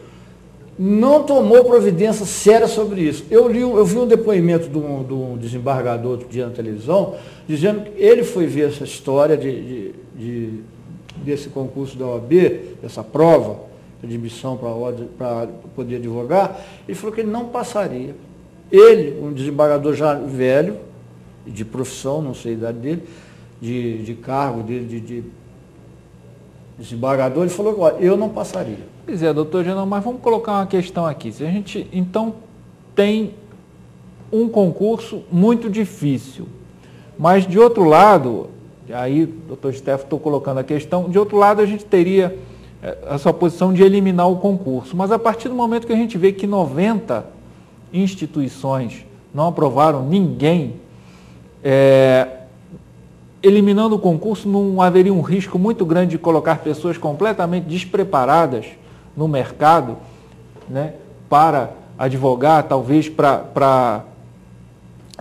não tomou providência séria sobre isso. Eu vi um depoimento de um desembargador outro dia na televisão, dizendo que ele foi ver essa história desse concurso da OAB, dessa prova de admissão para poder advogar, ele falou que ele não passaria. Ele, um desembargador já velho, de profissão, não sei a idade dele, de cargo dele, de desembargador, ele falou que olha, eu não passaria. Pois é, doutor Genão, mas vamos colocar uma questão aqui. Se a gente, então, tem um concurso muito difícil, mas, de outro lado, aí o doutor Stefano estou colocando a questão, de outro lado a gente teria a sua posição de eliminar o concurso, mas a partir do momento que a gente vê que 90 instituições não aprovaram ninguém, eliminando o concurso não haveria um risco muito grande de colocar pessoas completamente despreparadas no mercado, né, para advogar, talvez para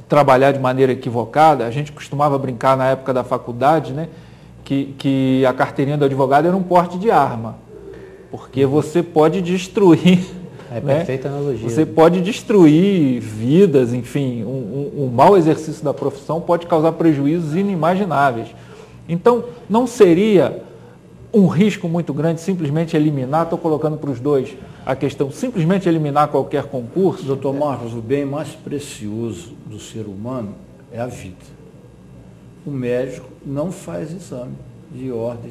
trabalhar de maneira equivocada. A gente costumava brincar na época da faculdade, né, que a carteirinha do advogado era um porte de arma, porque você pode destruir... perfeita analogia. Você pode destruir vidas, enfim, um mau exercício da profissão pode causar prejuízos inimagináveis. Então, não seria um risco muito grande simplesmente eliminar, estou colocando para os dois a questão, simplesmente eliminar qualquer concurso? Doutor Marcos, o bem mais precioso do ser humano é a vida. O médico não faz exame de ordem.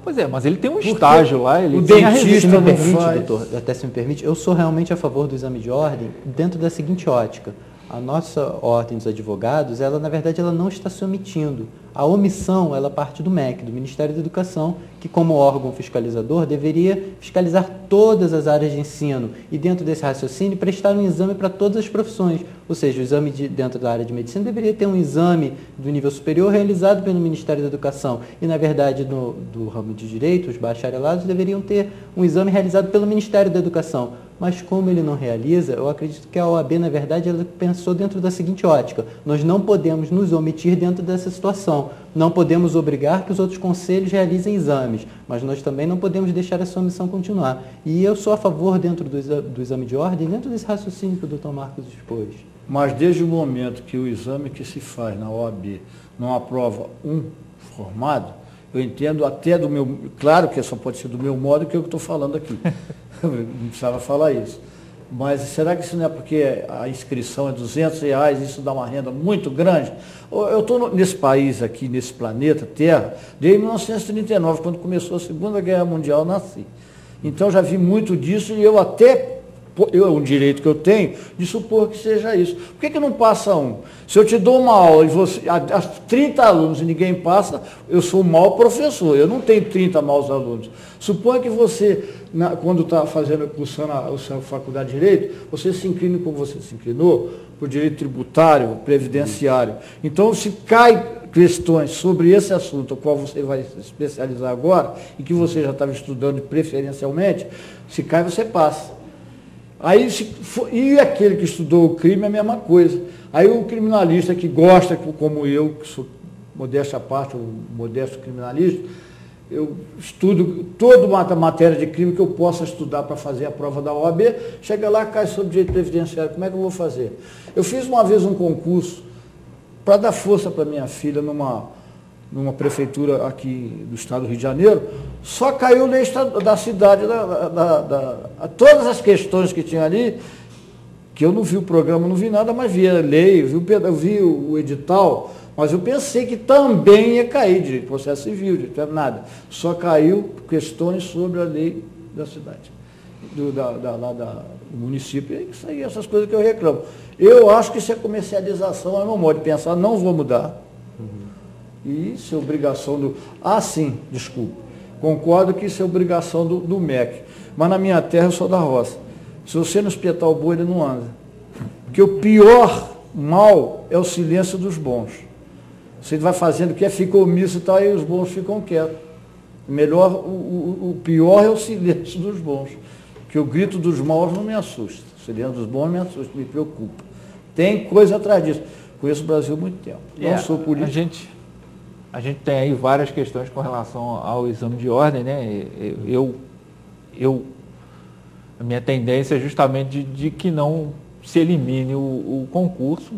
Pois é, mas ele tem um estágio lá, ele o tem dentista não não permite, faz. doutor, até se me permite, eu sou realmente a favor do exame de ordem dentro da seguinte ótica. A nossa ordem dos advogados, ela na verdade ela não está se omitindo. A omissão, ela parte do MEC, do Ministério da Educação, que como órgão fiscalizador deveria fiscalizar todas as áreas de ensino e dentro desse raciocínio prestar um exame para todas as profissões. Ou seja, o exame dentro da área de medicina deveria ter um exame do nível superior realizado pelo Ministério da Educação e na verdade do ramo de direito, os bacharelados deveriam ter um exame realizado pelo Ministério da Educação. Mas como ele não realiza, eu acredito que a OAB, na verdade, ela pensou dentro da seguinte ótica: nós não podemos nos omitir dentro dessa situação. Então, não podemos obrigar que os outros conselhos realizem exames, mas nós também não podemos deixar a sua missão continuar. E eu sou a favor, dentro do exame de ordem, dentro desse raciocínio que o Dr. Marcos expôs. Mas desde o momento que o exame que se faz na OAB não aprova um formado, eu entendo até do meu... Claro que só pode ser do meu modo que eu estou falando aqui. Não precisava falar isso. Mas será que isso não é porque a inscrição é R$200 e isso dá uma renda muito grande? Eu estou nesse país aqui, nesse planeta Terra, desde 1939, quando começou a Segunda Guerra Mundial, eu nasci. Então já vi muito disso e eu até... é um direito que eu tenho de supor que seja isso. Por que não passa um? Se eu te dou uma aula e você, há 30 alunos e ninguém passa, eu sou um mau professor, eu não tenho 30 maus alunos. Suponha que você, quando está cursando a sua faculdade de Direito, você se incline como você se inclinou, por direito tributário, previdenciário. Então, se cai questões sobre esse assunto, o qual você vai se especializar agora, e que você já estava estudando preferencialmente, se cai, você passa. Aí, e aquele que estudou o crime é a mesma coisa. Aí o criminalista que gosta, como eu, que sou modéstia à parte, um modesto criminalista, eu estudo toda uma matéria de crime que eu possa estudar para fazer a prova da OAB, chega lá, cai sobre direito previdenciário, como é que eu vou fazer? Eu fiz uma vez um concurso para dar força para minha filha numa prefeitura aqui do estado do Rio de Janeiro, só caiu da cidade, todas as questões que tinha ali, que eu não vi o programa, não vi nada, mas vi a lei, eu vi o edital, mas eu pensei que também ia cair direito, processo civil, direito, nada. Só caiu questões sobre a lei da cidade, do município, isso aí, essas coisas que eu reclamo. Eu acho que isso é comercialização, é meu modo de pensar, não vou mudar. E isso é obrigação do... sim, desculpa. Concordo que isso é obrigação do MEC. Mas na minha terra eu sou da roça. Se você não espetar o boi, ele não anda. Porque o pior mal é o silêncio dos bons. Você vai fazendo o que fica omisso e tal, e os bons ficam quietos. O pior é o silêncio dos bons. Porque o grito dos maus não me assusta. O silêncio dos bons me assusta, me preocupa. Tem coisa atrás disso. Conheço o Brasil há muito tempo. Não sou político. A gente tem aí várias questões com relação ao exame de ordem, né? A minha tendência é justamente de que não se elimine o concurso.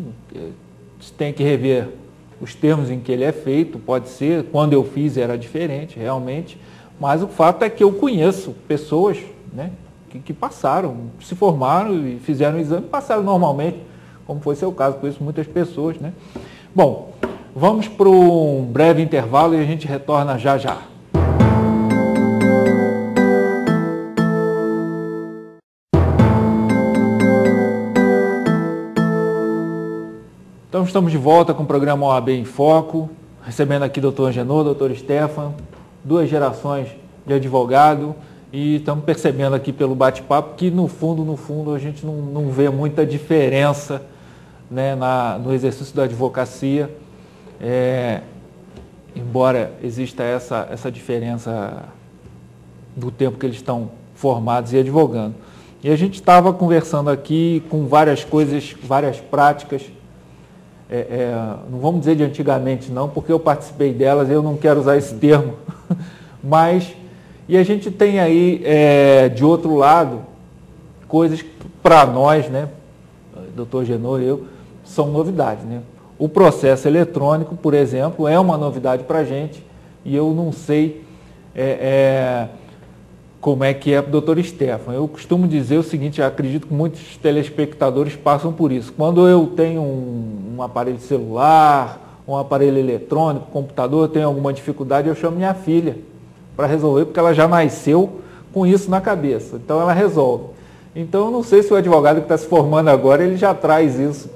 Se tem que rever os termos em que ele é feito, pode ser, quando eu fiz era diferente, realmente, mas o fato é que eu conheço pessoas, né, que passaram, se formaram e fizeram o exame, passaram normalmente, como foi seu caso, conheço muitas pessoas, né? Bom, vamos para um breve intervalo e a gente retorna já já. Então estamos de volta com o programa OAB em Foco, recebendo aqui o Dr. Angenor, Dr. Stefan, duas gerações de advogado, e estamos percebendo aqui pelo bate-papo que no fundo a gente não vê muita diferença, né, no exercício da advocacia. Embora exista essa diferença do tempo que eles estão formados e advogando. E a gente estava conversando aqui com várias coisas, várias práticas, não vamos dizer de antigamente não, porque eu participei delas, eu não quero usar esse termo, mas, e a gente tem aí, de outro lado, coisas que para nós, né, Dr. Angenor e eu, são novidades, né? O processo eletrônico, por exemplo, é uma novidade para a gente e eu não sei como é que é para o doutor Stefan. Eu costumo dizer o seguinte, eu acredito que muitos telespectadores passam por isso. Quando eu tenho um aparelho celular, um aparelho eletrônico, computador, eu tenho alguma dificuldade, eu chamo minha filha para resolver, porque ela já nasceu com isso na cabeça. Então ela resolve. Então eu não sei se o advogado que está se formando agora, ele já traz isso.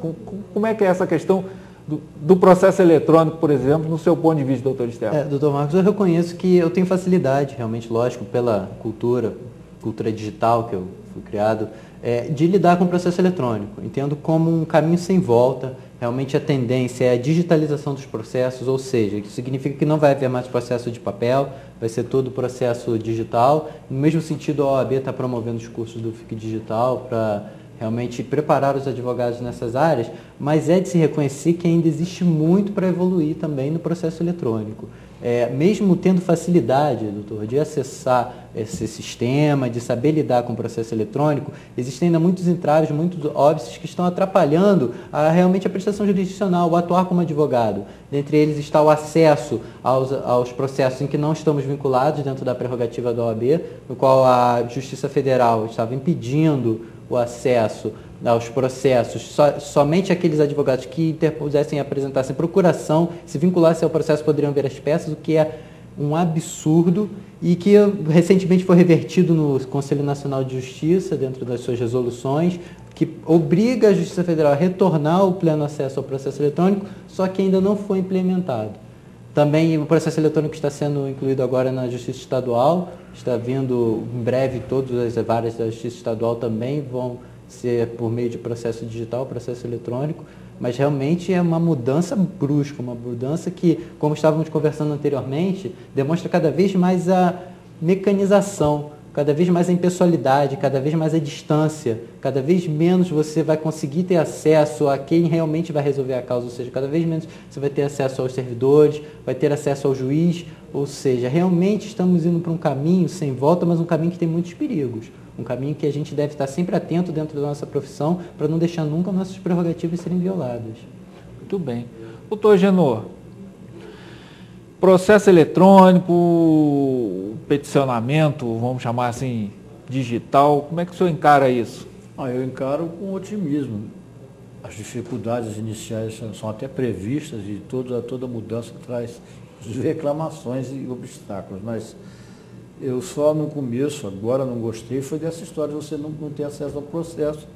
Como é que é essa questão do processo eletrônico, por exemplo, no seu ponto de vista, doutor Stefan? Doutor Marcos, eu reconheço que eu tenho facilidade, realmente, lógico, pela cultura digital que eu fui criado, de lidar com o processo eletrônico. Entendo como um caminho sem volta. Realmente a tendência é a digitalização dos processos, ou seja, isso significa que não vai haver mais processo de papel, vai ser todo processo digital. No mesmo sentido, a OAB está promovendo os cursos do FIC Digital para realmente preparar os advogados nessas áreas, mas é de se reconhecer que ainda existe muito para evoluir também no processo eletrônico. Mesmo tendo facilidade, doutor, de acessar esse sistema, de saber lidar com o processo eletrônico, existem ainda muitos entraves, muitos óbices que estão atrapalhando realmente a prestação jurisdicional, o atuar como advogado. Dentre eles está o acesso aos processos em que não estamos vinculados dentro da prerrogativa da OAB, no qual a Justiça Federal estava impedindo o acesso aos processos, somente aqueles advogados que interpusessem, apresentassem procuração, se vinculassem ao processo, poderiam ver as peças, o que é um absurdo e que recentemente foi revertido no Conselho Nacional de Justiça, dentro das suas resoluções, que obriga a Justiça Federal a retornar o pleno acesso ao processo eletrônico, só que ainda não foi implementado. Também o processo eletrônico está sendo incluído agora na Justiça Estadual, está vindo em breve, todas as varas da Justiça Estadual também vão ser por meio de processo digital, processo eletrônico, mas realmente é uma mudança brusca, uma mudança que, como estávamos conversando anteriormente, demonstra cada vez mais a mecanização, cada vez mais a impessoalidade, cada vez mais a distância, cada vez menos você vai conseguir ter acesso a quem realmente vai resolver a causa, ou seja, cada vez menos você vai ter acesso aos servidores, vai ter acesso ao juiz, ou seja, realmente estamos indo para um caminho sem volta, mas um caminho que tem muitos perigos. Um caminho que a gente deve estar sempre atento dentro da nossa profissão para não deixar nunca nossas prerrogativas serem violadas. Muito bem. Doutor Agenor, processo eletrônico, peticionamento, vamos chamar assim, digital, como é que o senhor encara isso? Eu encaro com otimismo. As dificuldades iniciais são até previstas e toda mudança traz reclamações e obstáculos, mas eu só no começo, agora não gostei, foi dessa história de você não ter acesso ao processo,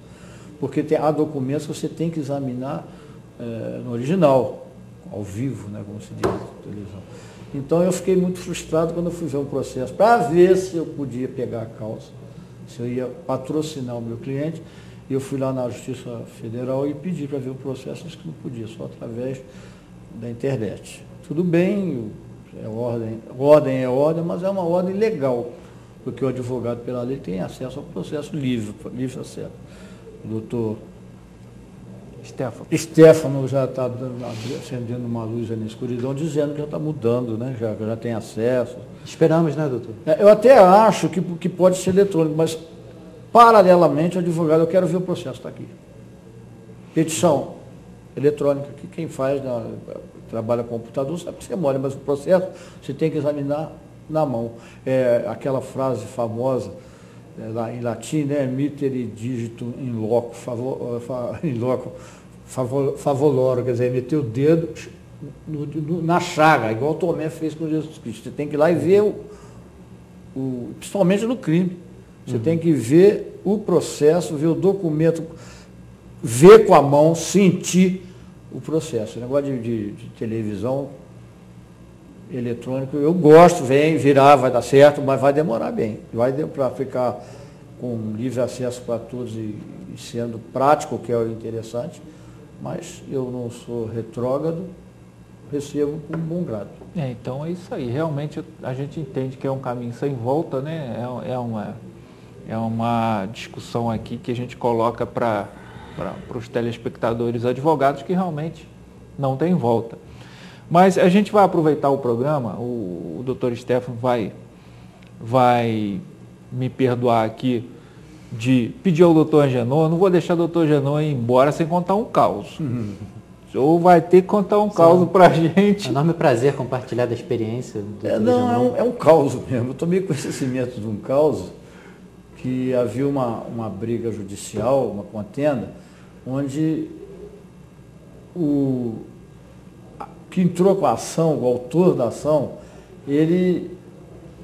porque há documentos que você tem que examinar no original, ao vivo, né, como se diz na televisão. Então eu fiquei muito frustrado quando eu fui ver um processo, para ver se eu podia pegar a causa, se eu ia patrocinar o meu cliente. Eu fui lá na Justiça Federal e pedi para ver o processo, disse que não podia, só através da internet. Tudo bem, ordem é ordem, mas é uma ordem legal, porque o advogado, pela lei, tem acesso ao processo livre acesso. O doutor Stefano já está acendendo uma luz na escuridão, dizendo que já está mudando, né? já tem acesso. Esperamos, né, doutor? Eu até acho que pode ser eletrônico, mas, paralelamente, o advogado, eu quero ver o processo, está aqui. Petição eletrônica, que quem faz, trabalha com computador, sabe que você mora, mas o processo você tem que examinar na mão. Aquela frase famosa, em latim, né, mitere digito in loco favoloro, quer dizer, meter o dedo na chaga, igual Tomé fez com Jesus Cristo. Você tem que ir lá e ver, principalmente no crime, você tem que ver o processo, ver o documento, ver com a mão, sentir o processo. O negócio de televisão eletrônico, eu gosto, vai dar certo, mas vai demorar bem. Vai para ficar com livre acesso para todos e sendo prático, que é o interessante, mas eu não sou retrógrado, recebo com bom grado. Então é isso aí. Realmente a gente entende que é um caminho sem volta, né? É uma discussão aqui que a gente coloca para os telespectadores advogados que realmente não tem volta. Mas a gente vai aproveitar o programa, o doutor Stefano vai me perdoar aqui de pedir ao doutor Agenor, não vou deixar o doutor Agenor ir embora sem contar um caos. O senhor vai ter que contar um caos para a gente. É um enorme prazer compartilhar da experiência do doutor Agenor. É um caos mesmo. Eu tomei conhecimento de um caos que havia uma briga judicial, uma contenda, onde que entrou com a ação, o autor da ação, ele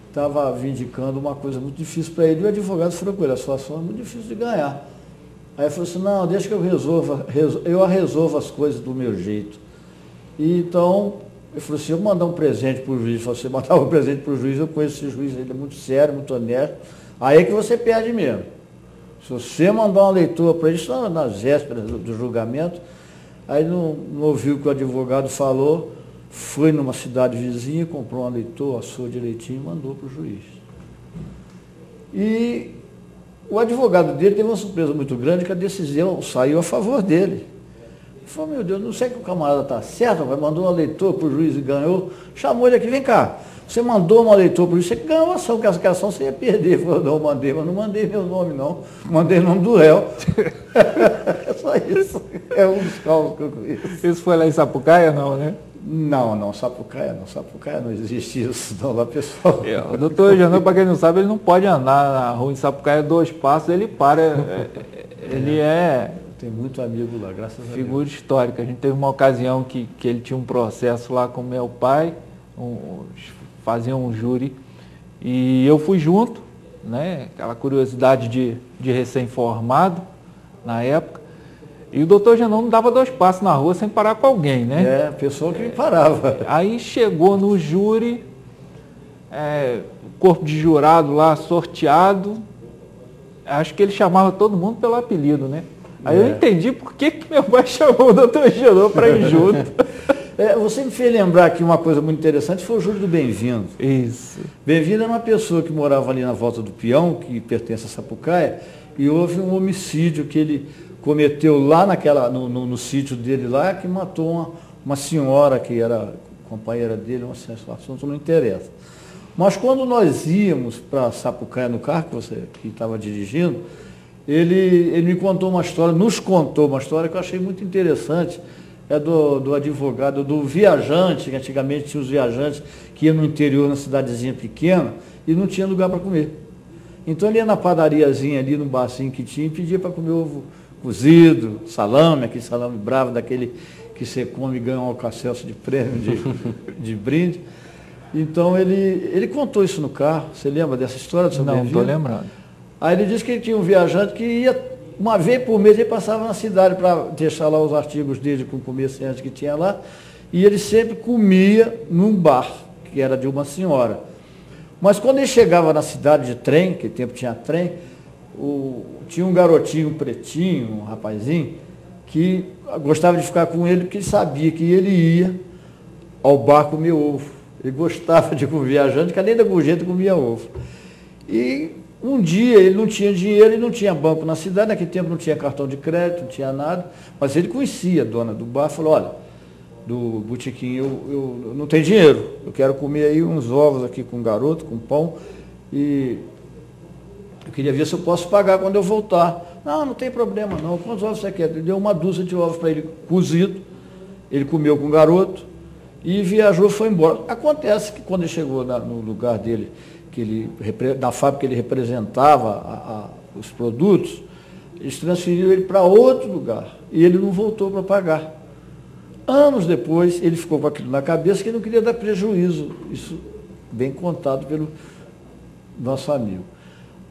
estava vindicando uma coisa muito difícil para ele, e o advogado falou com ele, a sua ação é muito difícil de ganhar. Aí ele falou assim, não, deixa que eu resolvo as coisas do meu jeito. E então, ele falou assim, eu vou mandar um presente para o juiz. Você mandava um presente para o juiz, eu conheço esse juiz, ele é muito sério, muito honesto, aí é que você perde mesmo. Se você mandar uma leitura para ele, só nas vésperas do julgamento, aí não ouviu o que o advogado falou, foi numa cidade vizinha, comprou uma leitura, assou direitinho e mandou para o juiz. E o advogado dele teve uma surpresa muito grande, que a decisão saiu a favor dele. Ele falou, meu Deus, não sei que o camarada está certo, mas mandou uma leitor para o juiz e ganhou, chamou ele aqui, vem cá, você mandou uma leitor para o juiz, você ganhou a ação, que a ação você ia perder. Ele falou, não, mandei, mas não mandei meu nome não, mandei o nome do réu. É só isso, é um dos cálculos que eu conheço. Isso foi lá em Sapucaia, não, né? Não, Sapucaia não existe isso, não, lá pessoal. O doutor Janot, para quem não sabe, ele não pode andar na rua em Sapucaia 2 passos, ele para, ele é... Tem muito amigo lá, graças a Deus. Figura histórica. A gente teve uma ocasião que ele tinha um processo lá com meu pai, faziam um júri, e eu fui junto, né? Aquela curiosidade de recém-formado na época. E o doutor Janot não dava 2 passos na rua sem parar com alguém, né? É, pessoa que me parava. Aí chegou no júri, o corpo de jurado lá sorteado, acho que ele chamava todo mundo pelo apelido, né? Aí eu entendi por que meu pai chamou o doutor Janot para ir junto. Você me fez lembrar aqui uma coisa muito interessante, foi o júri do Bem-vindo. Isso. Bem-vindo era uma pessoa que morava ali na Volta do Peão, que pertence a Sapucaia, e houve um homicídio que ele cometeu lá no sítio dele lá, que matou uma senhora que era companheira dele, uma situação que não interessa. Mas quando nós íamos para Sapucaia no carro, que estava dirigindo, ele me contou uma história, nos contou uma história que eu achei muito interessante, do advogado, do viajante, que antigamente tinha os viajantes que iam no interior, na cidadezinha pequena, e não tinha lugar para comer. Então ele ia na padariazinha ali, no barzinho que tinha, e pedia para comer ovo cozido, salame, aquele salame bravo, daquele que você come e ganha um alcacelso de prêmio, de brinde. Então ele contou isso no carro. Você lembra dessa história? Não, estou lembrando. Aí ele disse que ele tinha um viajante que ia, uma vez por mês, ele passava na cidade para deixar lá os artigos dele com o comerciante que tinha lá, e ele sempre comia num bar, que era de uma senhora. Mas quando ele chegava na cidade de trem, que tempo tinha trem, tinha um garotinho, um pretinho, um rapazinho, que gostava de ficar com ele porque ele sabia que ele ia ao bar comer ovo. Ele gostava de comer viajante, que além da gorjeta comia ovo. E um dia ele não tinha dinheiro, ele não tinha banco na cidade, naquele tempo não tinha cartão de crédito, não tinha nada, mas ele conhecia a dona do bar, falou, olha, do botequim, eu não tenho dinheiro, eu quero comer aí uns ovos aqui com garoto, com pão, e eu queria ver se eu posso pagar quando eu voltar. Não tem problema não, quantos ovos você quer? Ele deu uma dúzia de ovos para ele cozido, ele comeu com o garoto e viajou, foi embora. Acontece que quando ele chegou no lugar dele, na fábrica que ele representava os produtos, eles transferiram ele para outro lugar e ele não voltou para pagar. Anos depois, ele ficou com aquilo na cabeça que ele não queria dar prejuízo, isso bem contado pelo nosso amigo.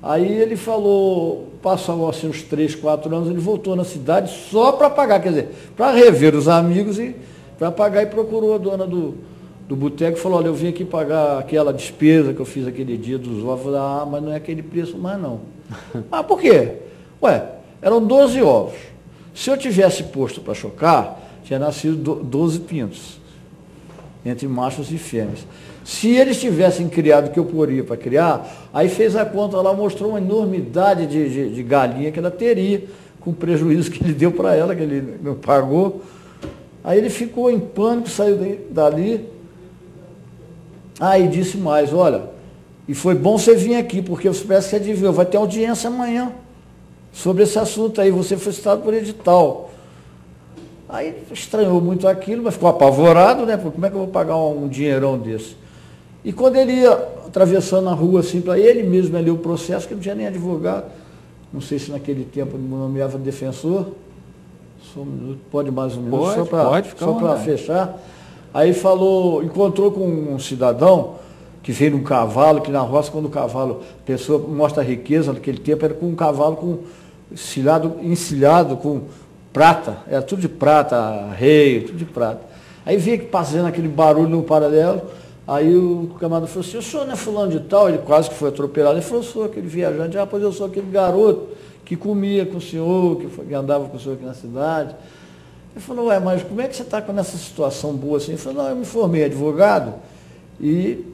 Aí ele falou, passou assim uns 3, 4 anos, ele voltou na cidade só para pagar, quer dizer, para rever os amigos e para pagar, e procurou a dona do boteco e falou, olha, eu vim aqui pagar aquela despesa que eu fiz aquele dia dos ovos. Falei, mas não é aquele preço mais não. Por quê? Eram 12 ovos. Se eu tivesse posto para chocar, tinha nascido 12 pintos, entre machos e fêmeas. Se eles tivessem criado o que eu poria para criar, aí fez a conta lá, mostrou uma enormidade de galinha que ela teria, com o prejuízo que ele deu para ela, que ele não pagou. Aí ele ficou em pânico, saiu dali. E disse mais, olha, e foi bom você vir aqui, porque eu soubesse que adivinhou, vai ter audiência amanhã sobre esse assunto aí, você foi citado por edital. Aí estranhou muito aquilo, mas ficou apavorado, né? Porque como é que eu vou pagar um dinheirão desse? E quando ele ia atravessando a rua assim, para ele mesmo ler o processo, que não tinha nem advogado, não sei se naquele tempo ele nomeava defensor, só um minuto, pode mais um minuto, só para fechar. Aí encontrou com um cidadão que veio num cavalo, que na roça, quando o cavalo, a pessoa mostra a riqueza naquele tempo, era com um cavalo encilhado com prata, era tudo de prata, rei, tudo de prata. Aí veio fazendo aquele barulho no paralelo, aí o camarada falou assim, o senhor não é fulano de tal? Ele quase que foi atropelado, ele falou, eu sou aquele viajante, pois eu sou aquele garoto que comia com o senhor, que andava com o senhor aqui na cidade. Ele falou, mas como é que você está com essa situação boa assim? Ele falou, não, eu me formei advogado e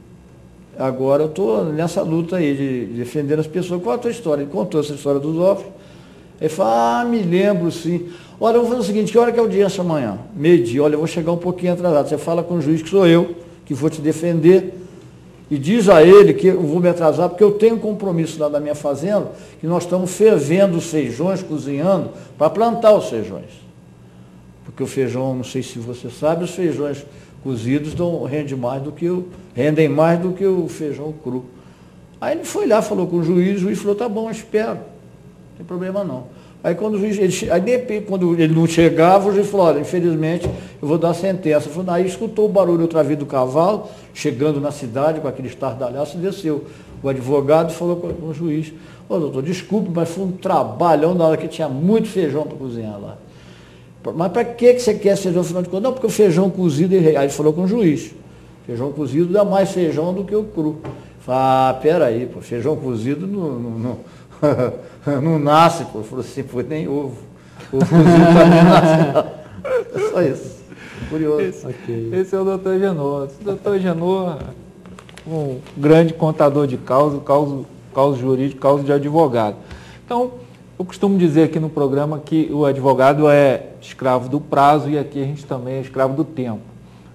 agora eu estou nessa luta aí de defender as pessoas. Qual a tua história? Ele contou essa história dos óculos. Ele fala, me lembro sim. Olha, eu vou fazer o seguinte, que hora que é a audiência amanhã? Meio-dia, olha, eu vou chegar um pouquinho atrasado. Você fala com o juiz que sou eu, que vou te defender. E diz a ele que eu vou me atrasar, porque eu tenho um compromisso lá da minha fazenda, que nós estamos fervendo os feijões, cozinhando, para plantar os feijões. Porque o feijão, não sei se você sabe, os feijões cozidos rendem mais do que o feijão cru. Aí ele foi lá, falou com o juiz falou, tá bom, eu espero, não tem problema não. Aí quando o juiz, quando ele não chegava, o juiz falou, olha, infelizmente eu vou dar a sentença. Aí escutou o barulho outra vez do cavalo, chegando na cidade com aquele estardalhaço, desceu. O advogado falou com o juiz, ô doutor, desculpe, mas foi um trabalhão na hora que tinha muito feijão para cozinhar lá. Mas para que você quer feijão afinal de contas? Não, porque o feijão cozido, aí ele falou com o juiz, feijão cozido dá mais feijão do que o cru. Ah, peraí, pô, feijão cozido não nasce, pô. Falou assim, pô, nem ovo. O cozido também nasce, não. É só isso. Curioso. Esse é o doutor Genor. O doutor Genor, um grande contador de causa jurídico, causa de advogado. Então, eu costumo dizer aqui no programa que o advogado é escravo do prazo e aqui a gente também é escravo do tempo.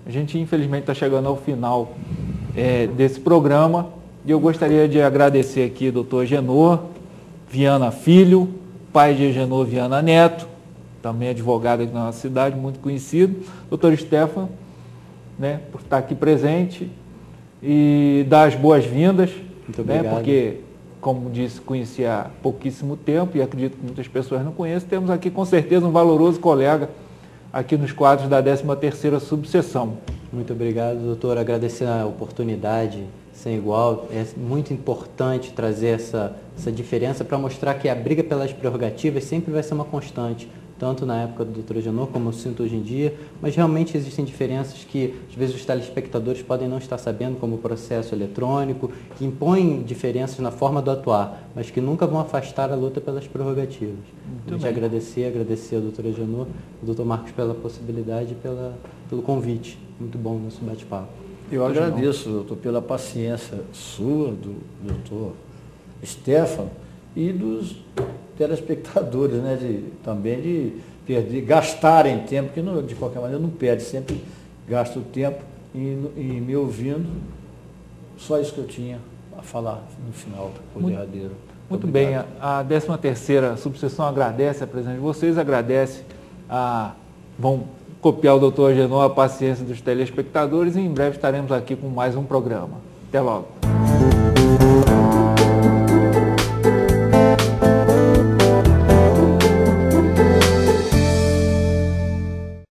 A gente, infelizmente, está chegando ao final desse programa e eu gostaria de agradecer aqui o doutor Genor Viana Filho, pai de Genor Viana Neto, também advogado aqui na nossa cidade, muito conhecido. Doutor Stefano, né, por estar aqui presente e dar as boas-vindas, né, porque, como disse, conheci há pouquíssimo tempo e acredito que muitas pessoas não conhecem. Temos aqui, com certeza, um valoroso colega aqui nos quadros da 13ª subseção. Muito obrigado, doutor. Agradecer a oportunidade sem igual. É muito importante trazer essa diferença para mostrar que a briga pelas prerrogativas sempre vai ser uma constante, tanto na época do doutor Genor, como eu sinto hoje em dia, mas realmente existem diferenças que, às vezes, os telespectadores podem não estar sabendo, como o processo eletrônico, que impõem diferenças na forma do atuar, mas que nunca vão afastar a luta pelas prerrogativas. A gente agradecer ao doutor Genor, ao doutor Marcos pela possibilidade e pelo convite. Muito bom o nosso bate-papo. Eu agradeço, doutor, pela paciência sua, do doutor Stefano e dos telespectadores, né, também de gastarem tempo, que não, de qualquer maneira não perde, sempre gasta o tempo e me ouvindo. Só isso que eu tinha a falar no final, o derradeiro. Muito bem, a 13ª subseção agradece a presença de vocês, vão copiar o doutor Genor, a paciência dos telespectadores e em breve estaremos aqui com mais um programa. Até logo.